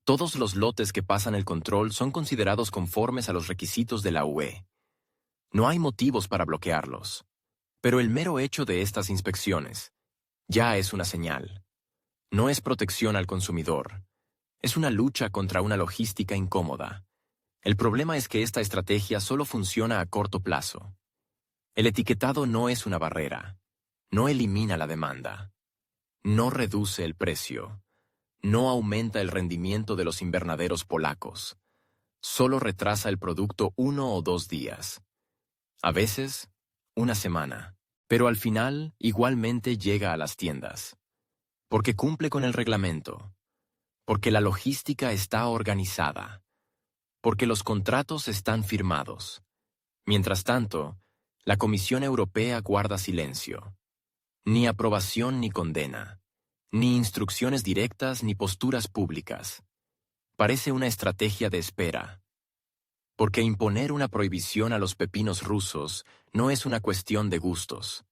Todos los lotes que pasan el control son considerados conformes a los requisitos de la UE. No hay motivos para bloquearlos. Pero el mero hecho de estas inspecciones ya es una señal. No es protección al consumidor. Es una lucha contra una logística incómoda. El problema es que esta estrategia solo funciona a corto plazo. El etiquetado no es una barrera. No elimina la demanda. No reduce el precio. No aumenta el rendimiento de los invernaderos polacos. Solo retrasa el producto 1 o 2 días. A veces, una semana. Pero al final, igualmente llega a las tiendas. Porque cumple con el reglamento. Porque la logística está organizada. Porque los contratos están firmados. Mientras tanto, la Comisión Europea guarda silencio. Ni aprobación ni condena. Ni instrucciones directas ni posturas públicas. Parece una estrategia de espera. Porque imponer una prohibición a los pepinos rusos no es una cuestión de gustos.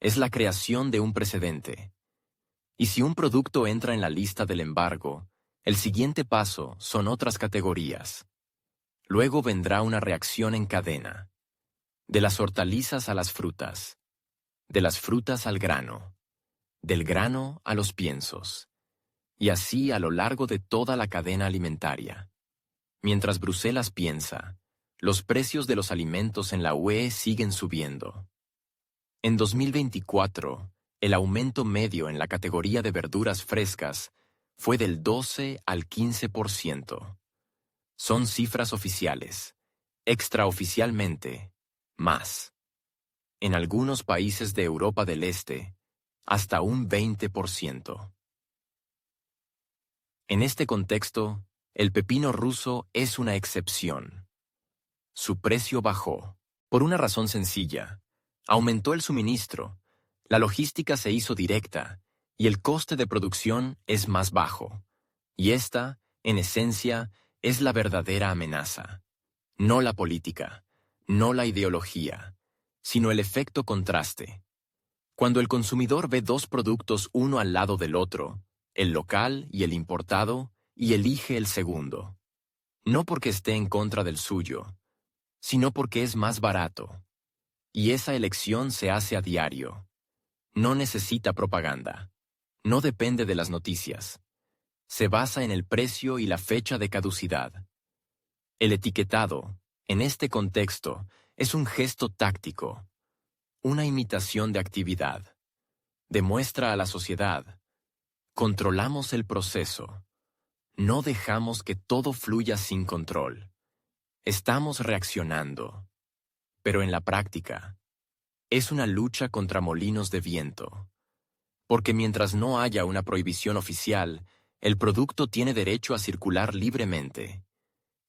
Es la creación de un precedente. Y si un producto entra en la lista del embargo, el siguiente paso son otras categorías. Luego vendrá una reacción en cadena. De las hortalizas a las frutas. De las frutas al grano. Del grano a los piensos. Y así a lo largo de toda la cadena alimentaria. Mientras Bruselas piensa, los precios de los alimentos en la UE siguen subiendo. En 2024, el aumento medio en la categoría de verduras frescas fue del 12 al 15%. Son cifras oficiales. Extraoficialmente, más. En algunos países de Europa del Este, hasta un 20%. En este contexto, el pepino ruso es una excepción. Su precio bajó, por una razón sencilla. Aumentó el suministro, la logística se hizo directa, y el coste de producción es más bajo. Y esta, en esencia, es la verdadera amenaza. No la política, no la ideología, sino el efecto contraste. Cuando el consumidor ve dos productos uno al lado del otro, el local y el importado, y elige el segundo. No porque esté en contra del suyo, sino porque es más barato. Y esa elección se hace a diario. No necesita propaganda. No depende de las noticias. Se basa en el precio y la fecha de caducidad. El etiquetado, en este contexto, es un gesto táctico, una imitación de actividad. Demuestra a la sociedad: controlamos el proceso. No dejamos que todo fluya sin control. Estamos reaccionando. Pero en la práctica, es una lucha contra molinos de viento. Porque mientras no haya una prohibición oficial, el producto tiene derecho a circular libremente.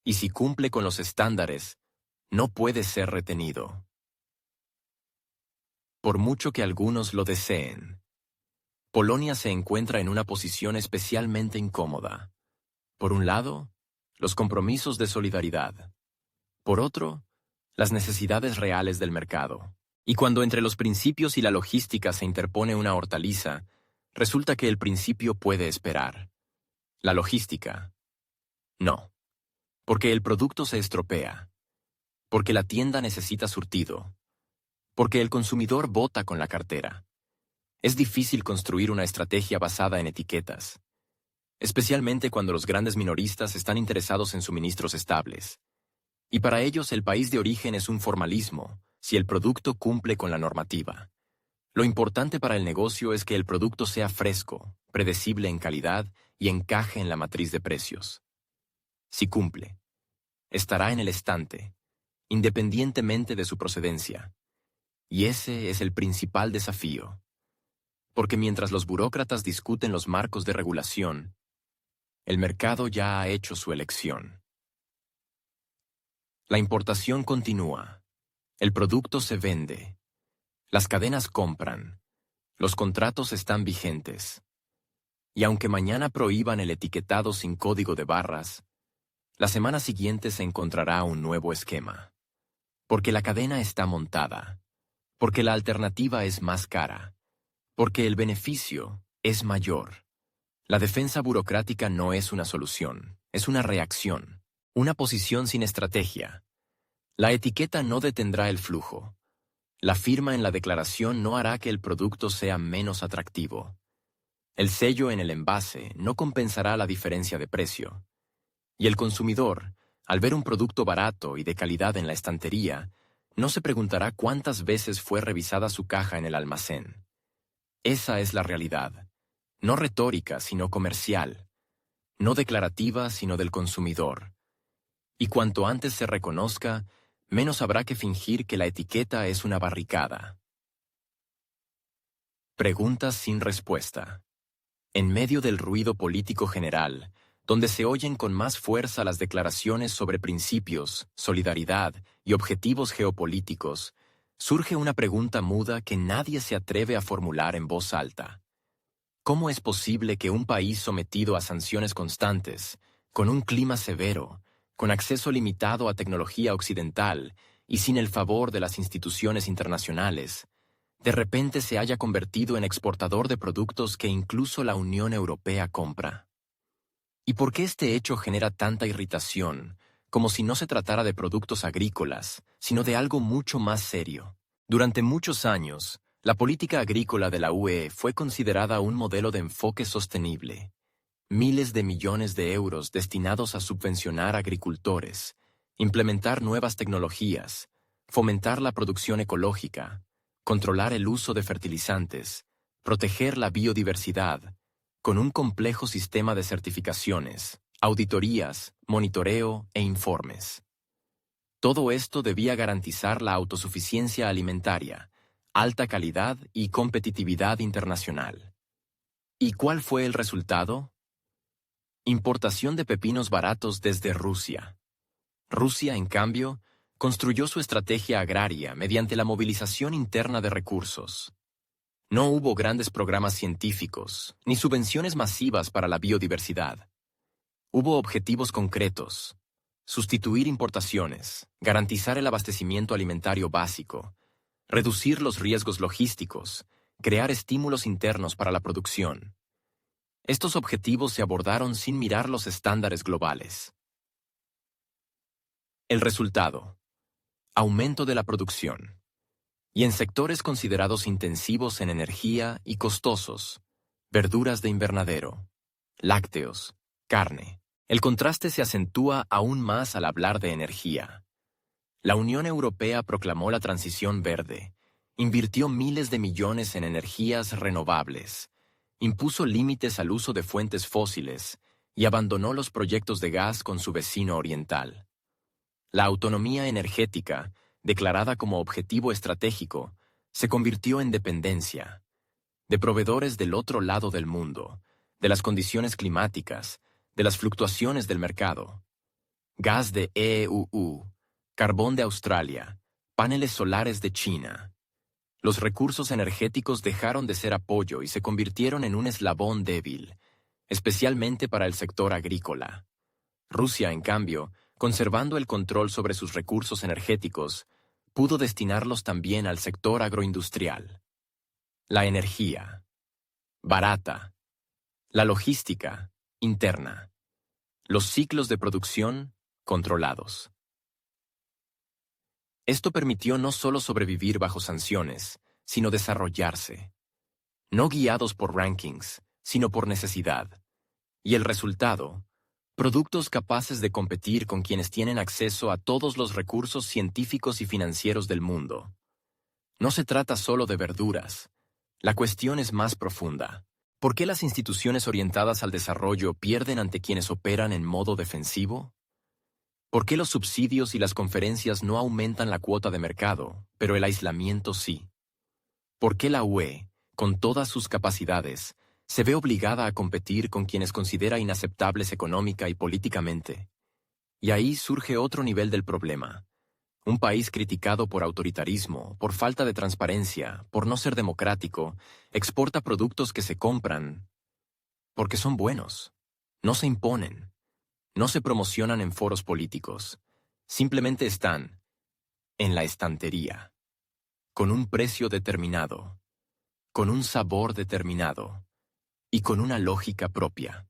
Y si cumple con los estándares, no puede ser retenido. Por mucho que algunos lo deseen, Polonia se encuentra en una posición especialmente incómoda. Por un lado, los compromisos de solidaridad. Por otro, las necesidades reales del mercado. Y cuando entre los principios y la logística se interpone una hortaliza, resulta que el principio puede esperar. La logística, no. Porque el producto se estropea. Porque la tienda necesita surtido. Porque el consumidor vota con la cartera. Es difícil construir una estrategia basada en etiquetas, especialmente cuando los grandes minoristas están interesados en suministros estables. Y para ellos el país de origen es un formalismo, si el producto cumple con la normativa. Lo importante para el negocio es que el producto sea fresco, predecible en calidad y encaje en la matriz de precios. Si cumple, estará en el estante, independientemente de su procedencia. Y ese es el principal desafío. Porque mientras los burócratas discuten los marcos de regulación, el mercado ya ha hecho su elección. La importación continúa. El producto se vende. Las cadenas compran. Los contratos están vigentes. Y aunque mañana prohíban el etiquetado sin código de barras, la semana siguiente se encontrará un nuevo esquema. Porque la cadena está montada. Porque la alternativa es más cara. Porque el beneficio es mayor. La defensa burocrática no es una solución, es una reacción, una posición sin estrategia. La etiqueta no detendrá el flujo. La firma en la declaración no hará que el producto sea menos atractivo. El sello en el envase no compensará la diferencia de precio. Y el consumidor, al ver un producto barato y de calidad en la estantería, no se preguntará cuántas veces fue revisada su caja en el almacén. Esa es la realidad, no retórica, sino comercial, no declarativa, sino del consumidor. Y cuanto antes se reconozca, menos habrá que fingir que la etiqueta es una barricada. Preguntas sin respuesta. En medio del ruido político general, donde se oyen con más fuerza las declaraciones sobre principios, solidaridad y objetivos geopolíticos, surge una pregunta muda que nadie se atreve a formular en voz alta. ¿Cómo es posible que un país sometido a sanciones constantes, con un clima severo, con acceso limitado a tecnología occidental y sin el favor de las instituciones internacionales, de repente se haya convertido en exportador de productos que incluso la Unión Europea compra? ¿Y por qué este hecho genera tanta irritación, como si no se tratara de productos agrícolas, sino de algo mucho más serio? Durante muchos años, la política agrícola de la UE fue considerada un modelo de enfoque sostenible. Miles de millones de euros destinados a subvencionar agricultores, implementar nuevas tecnologías, fomentar la producción ecológica, controlar el uso de fertilizantes, proteger la biodiversidad, con un complejo sistema de certificaciones, auditorías, monitoreo e informes. Todo esto debía garantizar la autosuficiencia alimentaria, alta calidad y competitividad internacional. ¿Y cuál fue el resultado? Importación de pepinos baratos desde Rusia. Rusia, en cambio, construyó su estrategia agraria mediante la movilización interna de recursos. No hubo grandes programas científicos, ni subvenciones masivas para la biodiversidad. Hubo objetivos concretos: sustituir importaciones, garantizar el abastecimiento alimentario básico, reducir los riesgos logísticos, crear estímulos internos para la producción. Estos objetivos se abordaron sin mirar los estándares globales. El resultado: aumento de la producción. Y en sectores considerados intensivos en energía y costosos, verduras de invernadero, lácteos, carne. El contraste se acentúa aún más al hablar de energía. La Unión Europea proclamó la transición verde, invirtió miles de millones en energías renovables, impuso límites al uso de fuentes fósiles y abandonó los proyectos de gas con su vecino oriental. La autonomía energética, declarada como objetivo estratégico, se convirtió en dependencia de proveedores del otro lado del mundo, de las condiciones climáticas, de las fluctuaciones del mercado. Gas de EUU, carbón de Australia, paneles solares de China. Los recursos energéticos dejaron de ser apoyo y se convirtieron en un eslabón débil, especialmente para el sector agrícola. Rusia, en cambio, conservando el control sobre sus recursos energéticos, pudo destinarlos también al sector agroindustrial. La energía, barata. La logística, interna. Los ciclos de producción, controlados. Esto permitió no solo sobrevivir bajo sanciones, sino desarrollarse. No guiados por rankings, sino por necesidad. Y el resultado: productos capaces de competir con quienes tienen acceso a todos los recursos científicos y financieros del mundo. No se trata solo de verduras. La cuestión es más profunda. ¿Por qué las instituciones orientadas al desarrollo pierden ante quienes operan en modo defensivo? ¿Por qué los subsidios y las conferencias no aumentan la cuota de mercado, pero el aislamiento sí? ¿Por qué la UE, con todas sus capacidades, se ve obligada a competir con quienes considera inaceptables económica y políticamente? Y ahí surge otro nivel del problema. Un país criticado por autoritarismo, por falta de transparencia, por no ser democrático, exporta productos que se compran porque son buenos. No se imponen. No se promocionan en foros políticos. Simplemente están en la estantería, con un precio determinado, con un sabor determinado y con una lógica propia.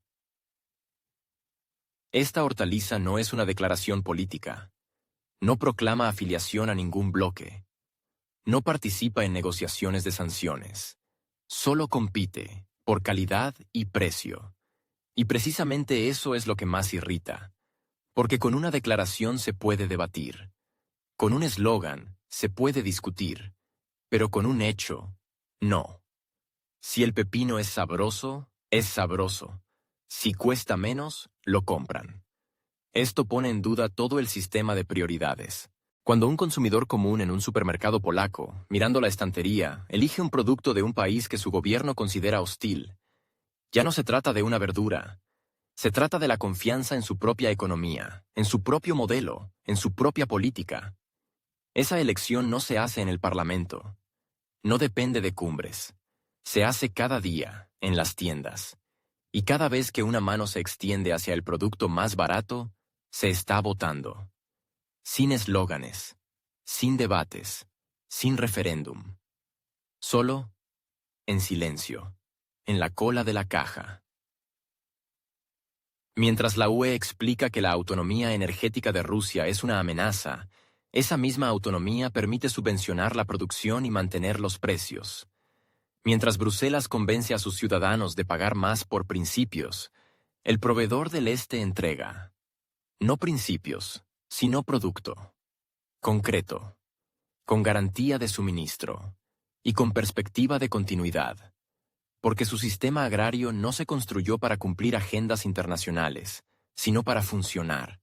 Esta hortaliza no es una declaración política. No proclama afiliación a ningún bloque. No participa en negociaciones de sanciones. Solo compite por calidad y precio. Y precisamente eso es lo que más irrita. Porque con una declaración se puede debatir. Con un eslogan se puede discutir. Pero con un hecho, no. Si el pepino es sabroso, es sabroso. Si cuesta menos, lo compran. Esto pone en duda todo el sistema de prioridades. Cuando un consumidor común en un supermercado polaco, mirando la estantería, elige un producto de un país que su gobierno considera hostil, ya no se trata de una verdura. Se trata de la confianza en su propia economía, en su propio modelo, en su propia política. Esa elección no se hace en el Parlamento. No depende de cumbres. Se hace cada día, en las tiendas. Y cada vez que una mano se extiende hacia el producto más barato, se está votando. Sin eslóganes, sin debates, sin referéndum. Solo, en silencio, en la cola de la caja. Mientras la UE explica que la autonomía energética de Rusia es una amenaza, esa misma autonomía permite subvencionar la producción y mantener los precios. Mientras Bruselas convence a sus ciudadanos de pagar más por principios, el proveedor del Este entrega. No principios, sino producto. Concreto. Con garantía de suministro. Y con perspectiva de continuidad. Porque su sistema agrario no se construyó para cumplir agendas internacionales, sino para funcionar.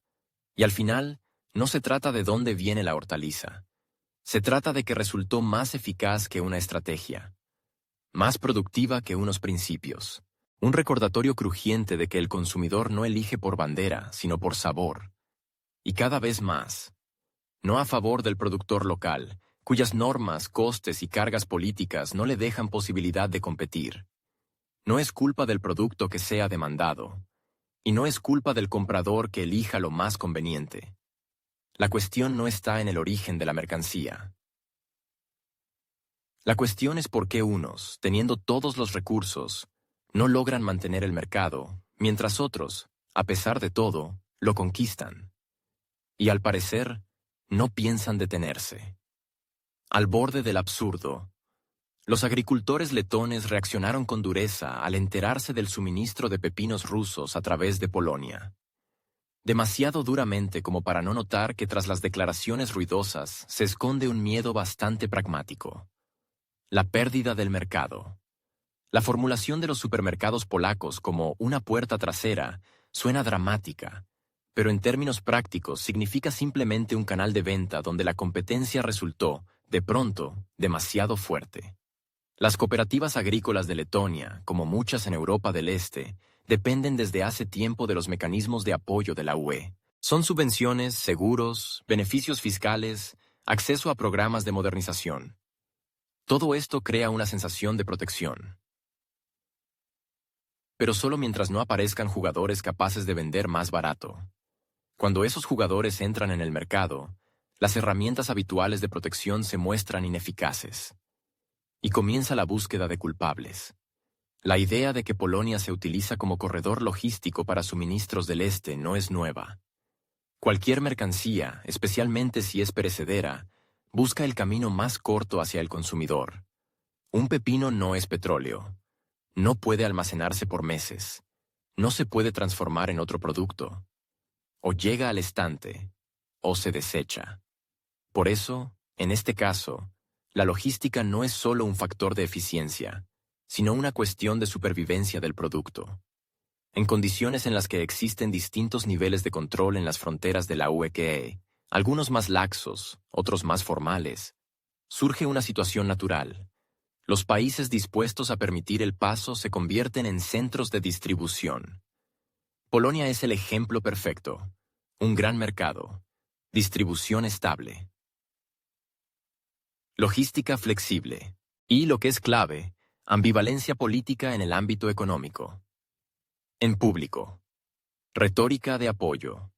Y al final, no se trata de dónde viene la hortaliza. Se trata de que resultó más eficaz que una estrategia. Más productiva que unos principios. Un recordatorio crujiente de que el consumidor no elige por bandera, sino por sabor. Y cada vez más. No a favor del productor local, cuyas normas, costes y cargas políticas no le dejan posibilidad de competir. No es culpa del producto que sea demandado. Y no es culpa del comprador que elija lo más conveniente. La cuestión no está en el origen de la mercancía. La cuestión es por qué unos, teniendo todos los recursos, no logran mantener el mercado, mientras otros, a pesar de todo, lo conquistan. Y al parecer, no piensan detenerse. Al borde del absurdo, los agricultores letones reaccionaron con dureza al enterarse del suministro de pepinos rusos a través de Polonia. Demasiado duramente como para no notar que tras las declaraciones ruidosas se esconde un miedo bastante pragmático. La pérdida del mercado. La formulación de los supermercados polacos como una puerta trasera suena dramática, pero en términos prácticos significa simplemente un canal de venta donde la competencia resultó, de pronto, demasiado fuerte. Las cooperativas agrícolas de Letonia, como muchas en Europa del Este, dependen desde hace tiempo de los mecanismos de apoyo de la UE. Son subvenciones, seguros, beneficios fiscales, acceso a programas de modernización. Todo esto crea una sensación de protección. Pero solo mientras no aparezcan jugadores capaces de vender más barato. Cuando esos jugadores entran en el mercado, las herramientas habituales de protección se muestran ineficaces. Y comienza la búsqueda de culpables. La idea de que Polonia se utiliza como corredor logístico para suministros del este no es nueva. Cualquier mercancía, especialmente si es perecedera, busca el camino más corto hacia el consumidor. Un pepino no es petróleo. No puede almacenarse por meses. No se puede transformar en otro producto. O llega al estante, o se desecha. Por eso, en este caso, la logística no es solo un factor de eficiencia, sino una cuestión de supervivencia del producto. En condiciones en las que existen distintos niveles de control en las fronteras de la UE, algunos más laxos, otros más formales, surge una situación natural. Los países dispuestos a permitir el paso se convierten en centros de distribución. Polonia es el ejemplo perfecto. Un gran mercado. Distribución estable. Logística flexible. Y, lo que es clave, ambivalencia política en el ámbito económico. En público. Retórica de apoyo.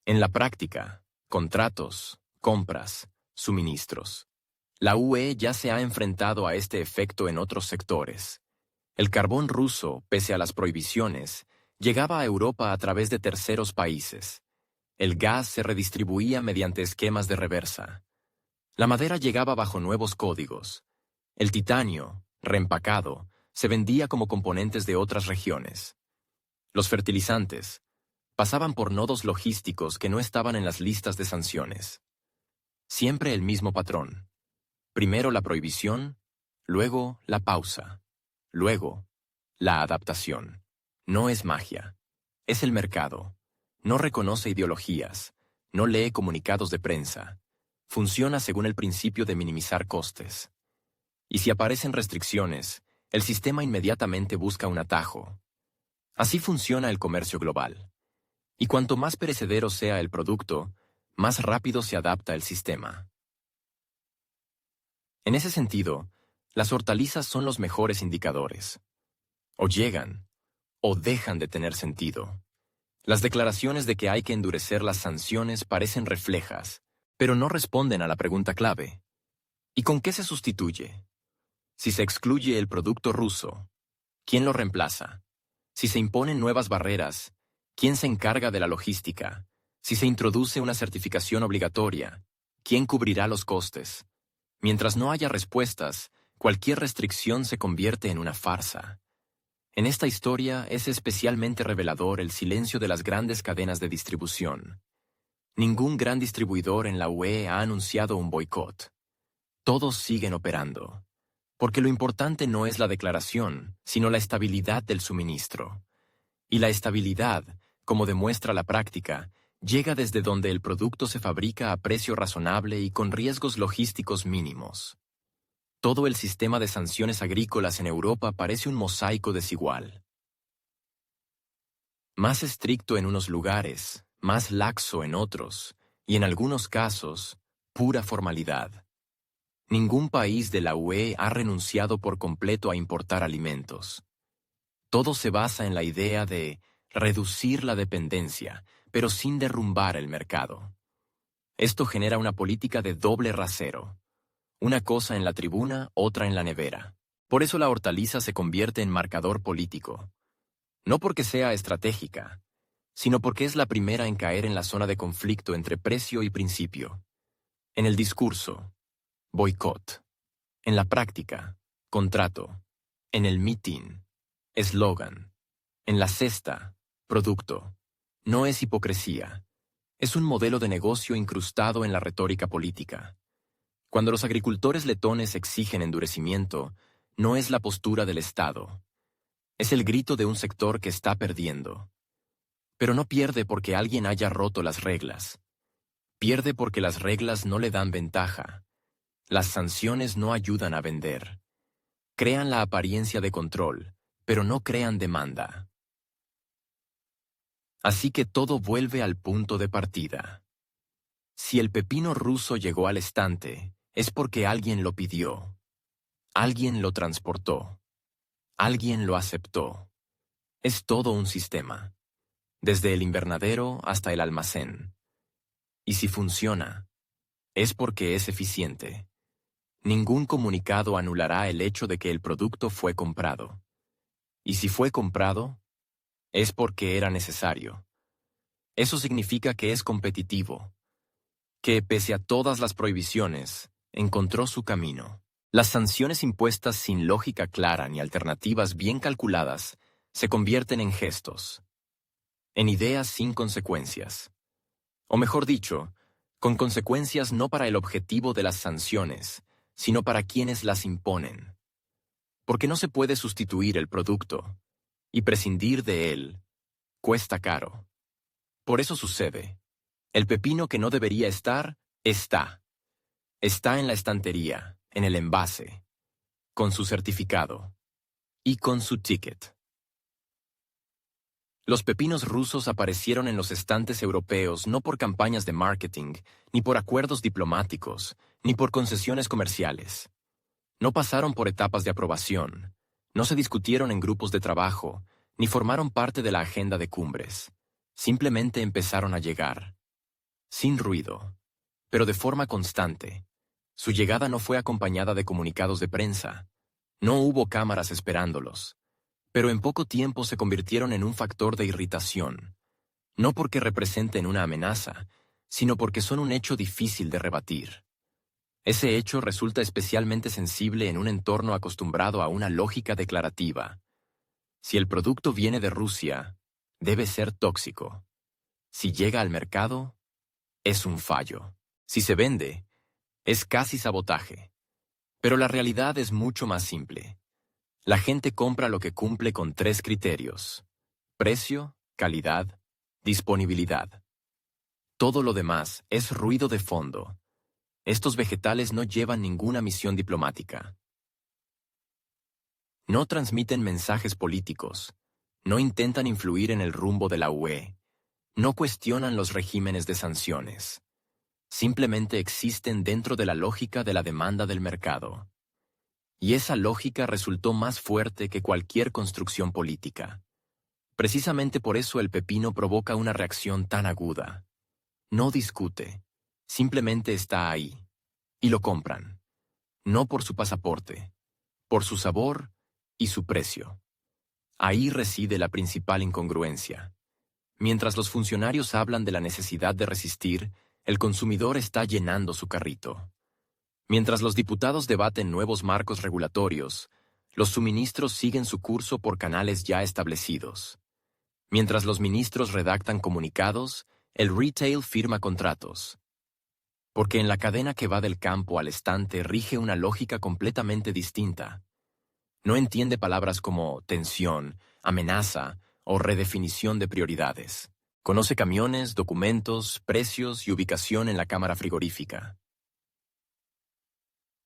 En la práctica, contratos, compras, suministros. La UE ya se ha enfrentado a este efecto en otros sectores. El carbón ruso, pese a las prohibiciones, llegaba a Europa a través de terceros países. El gas se redistribuía mediante esquemas de reversa. La madera llegaba bajo nuevos códigos. El titanio, reempacado, se vendía como componentes de otras regiones. Los fertilizantes pasaban por nodos logísticos que no estaban en las listas de sanciones. Siempre el mismo patrón. Primero la prohibición, luego la pausa, luego la adaptación. No es magia, es el mercado. No reconoce ideologías, no lee comunicados de prensa. Funciona según el principio de minimizar costes. Y si aparecen restricciones, el sistema inmediatamente busca un atajo. Así funciona el comercio global. Y cuanto más perecedero sea el producto, más rápido se adapta el sistema. En ese sentido, las hortalizas son los mejores indicadores. O llegan, o dejan de tener sentido. Las declaraciones de que hay que endurecer las sanciones parecen reflejas, pero no responden a la pregunta clave. ¿Y con qué se sustituye? Si se excluye el producto ruso, ¿quién lo reemplaza? Si se imponen nuevas barreras, ¿quién se encarga de la logística? Si se introduce una certificación obligatoria, ¿quién cubrirá los costes? Mientras no haya respuestas, cualquier restricción se convierte en una farsa. En esta historia es especialmente revelador el silencio de las grandes cadenas de distribución. Ningún gran distribuidor en la UE ha anunciado un boicot. Todos siguen operando. Porque lo importante no es la declaración, sino la estabilidad del suministro. Y la estabilidad, como demuestra la práctica, llega desde donde el producto se fabrica a precio razonable y con riesgos logísticos mínimos. Todo el sistema de sanciones agrícolas en Europa parece un mosaico desigual. Más estricto en unos lugares, más laxo en otros, y en algunos casos, pura formalidad. Ningún país de la UE ha renunciado por completo a importar alimentos. Todo se basa en la idea de reducir la dependencia, pero sin derrumbar el mercado. Esto genera una política de doble rasero. Una cosa en la tribuna, otra en la nevera. Por eso la hortaliza se convierte en marcador político. No porque sea estratégica, sino porque es la primera en caer en la zona de conflicto entre precio y principio. En el discurso, boicot. En la práctica, contrato. En el meeting, eslogan. En la cesta, producto. No es hipocresía. Es un modelo de negocio incrustado en la retórica política. Cuando los agricultores letones exigen endurecimiento, no es la postura del Estado. Es el grito de un sector que está perdiendo. Pero no pierde porque alguien haya roto las reglas. Pierde porque las reglas no le dan ventaja. Las sanciones no ayudan a vender. Crean la apariencia de control, pero no crean demanda. Así que todo vuelve al punto de partida. Si el pepino ruso llegó al estante, es porque alguien lo pidió. Alguien lo transportó. Alguien lo aceptó. Es todo un sistema, desde el invernadero hasta el almacén. Y si funciona, es porque es eficiente. Ningún comunicado anulará el hecho de que el producto fue comprado. Y si fue comprado, es porque era necesario. Eso significa que es competitivo, que, pese a todas las prohibiciones, encontró su camino. Las sanciones impuestas sin lógica clara ni alternativas bien calculadas se convierten en gestos, en ideas sin consecuencias. O mejor dicho, con consecuencias no para el objetivo de las sanciones, sino para quienes las imponen. Porque no se puede sustituir el producto, y prescindir de él cuesta caro. Por eso sucede. El pepino que no debería estar, está. Está en la estantería, en el envase, con su certificado y con su ticket. Los pepinos rusos aparecieron en los estantes europeos no por campañas de marketing, ni por acuerdos diplomáticos, ni por concesiones comerciales. No pasaron por etapas de aprobación, no se discutieron en grupos de trabajo, ni formaron parte de la agenda de cumbres. Simplemente empezaron a llegar. Sin ruido, pero de forma constante. Su llegada no fue acompañada de comunicados de prensa. No hubo cámaras esperándolos. Pero en poco tiempo se convirtieron en un factor de irritación. No porque representen una amenaza, sino porque son un hecho difícil de rebatir. Ese hecho resulta especialmente sensible en un entorno acostumbrado a una lógica declarativa. Si el producto viene de Rusia, debe ser tóxico. Si llega al mercado, es un fallo. Si se vende, es casi sabotaje. Pero la realidad es mucho más simple. La gente compra lo que cumple con 3 criterios: precio, calidad, disponibilidad. Todo lo demás es ruido de fondo. Estos vegetales no llevan ninguna misión diplomática. No transmiten mensajes políticos. No intentan influir en el rumbo de la UE. No cuestionan los regímenes de sanciones. Simplemente existen dentro de la lógica de la demanda del mercado. Y esa lógica resultó más fuerte que cualquier construcción política. Precisamente por eso el pepino provoca una reacción tan aguda. No discute, simplemente está ahí. Y lo compran. No por su pasaporte, por su sabor y su precio. Ahí reside la principal incongruencia. Mientras los funcionarios hablan de la necesidad de resistir, el consumidor está llenando su carrito. Mientras los diputados debaten nuevos marcos regulatorios, los suministros siguen su curso por canales ya establecidos. Mientras los ministros redactan comunicados, el retail firma contratos. Porque en la cadena que va del campo al estante rige una lógica completamente distinta. No entiende palabras como tensión, amenaza o redefinición de prioridades. Conoce camiones, documentos, precios y ubicación en la cámara frigorífica.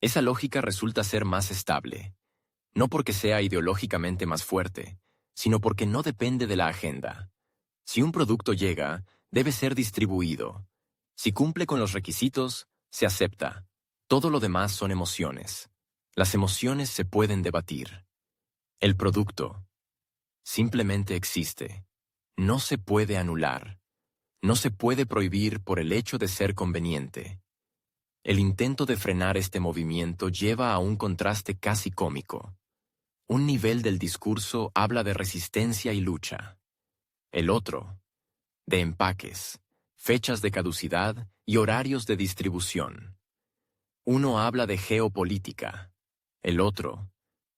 Esa lógica resulta ser más estable, no porque sea ideológicamente más fuerte, sino porque no depende de la agenda. Si un producto llega, debe ser distribuido. Si cumple con los requisitos, se acepta. Todo lo demás son emociones. Las emociones se pueden debatir. El producto simplemente existe. No se puede anular. No se puede prohibir por el hecho de ser conveniente. El intento de frenar este movimiento lleva a un contraste casi cómico. Un nivel del discurso habla de resistencia y lucha. El otro, de empaques, fechas de caducidad y horarios de distribución. Uno habla de geopolítica, el otro,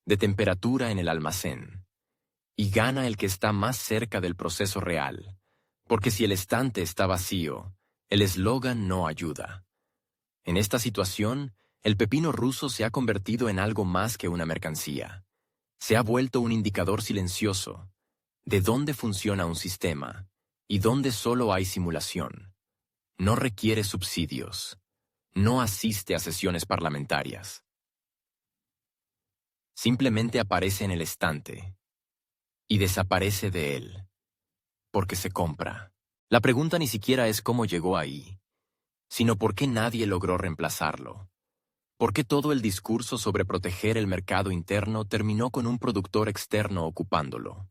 de temperatura en el almacén. Y gana el que está más cerca del proceso real, porque si el estante está vacío, el eslogan no ayuda. En esta situación, el pepino ruso se ha convertido en algo más que una mercancía. Se ha vuelto un indicador silencioso de dónde funciona un sistema y dónde solo hay simulación. No requiere subsidios. No asiste a sesiones parlamentarias. Simplemente aparece en el estante y desaparece de él, porque se compra. La pregunta ni siquiera es cómo llegó ahí, sino por qué nadie logró reemplazarlo. ¿Por qué todo el discurso sobre proteger el mercado interno terminó con un productor externo ocupándolo?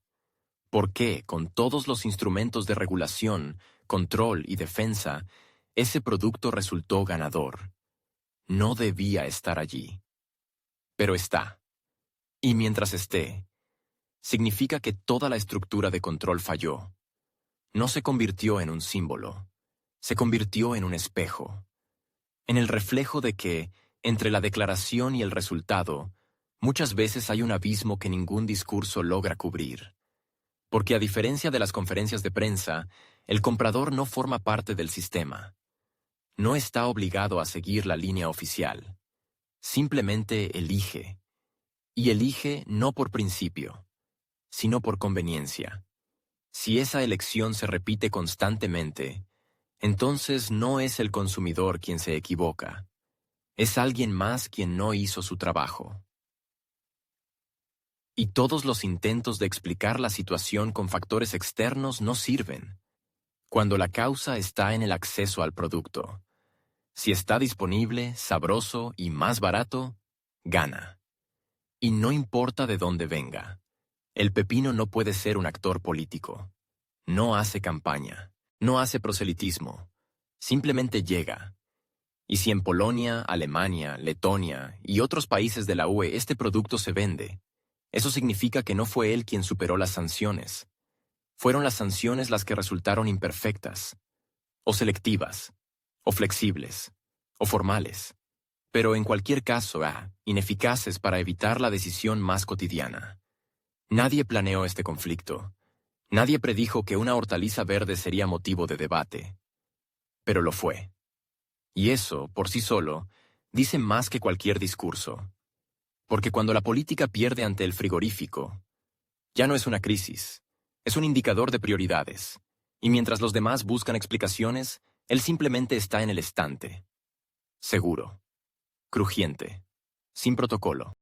¿Por qué, con todos los instrumentos de regulación, control y defensa, ese producto resultó ganador? No debía estar allí. Pero está. Y mientras esté, significa que toda la estructura de control falló. No se convirtió en un símbolo, se convirtió en un espejo. En el reflejo de que, entre la declaración y el resultado, muchas veces hay un abismo que ningún discurso logra cubrir. Porque a diferencia de las conferencias de prensa, el comprador no forma parte del sistema. No está obligado a seguir la línea oficial. Simplemente elige. Y elige no por principio, sino por conveniencia. Si esa elección se repite constantemente, entonces no es el consumidor quien se equivoca. Es alguien más quien no hizo su trabajo. Y todos los intentos de explicar la situación con factores externos no sirven, cuando la causa está en el acceso al producto. Si está disponible, sabroso y más barato, gana. Y no importa de dónde venga. El pepino no puede ser un actor político. No hace campaña, no hace proselitismo. Simplemente llega. Y si en Polonia, Alemania, Letonia y otros países de la UE este producto se vende, eso significa que no fue él quien superó las sanciones. Fueron las sanciones las que resultaron imperfectas, o selectivas, o flexibles, o formales, pero en cualquier caso, ineficaces para evitar la decisión más cotidiana. Nadie planeó este conflicto. Nadie predijo que una hortaliza verde sería motivo de debate. Pero lo fue. Y eso, por sí solo, dice más que cualquier discurso. Porque cuando la política pierde ante el frigorífico, ya no es una crisis, es un indicador de prioridades. Y mientras los demás buscan explicaciones, él simplemente está en el estante. Seguro. Crujiente. Sin protocolo.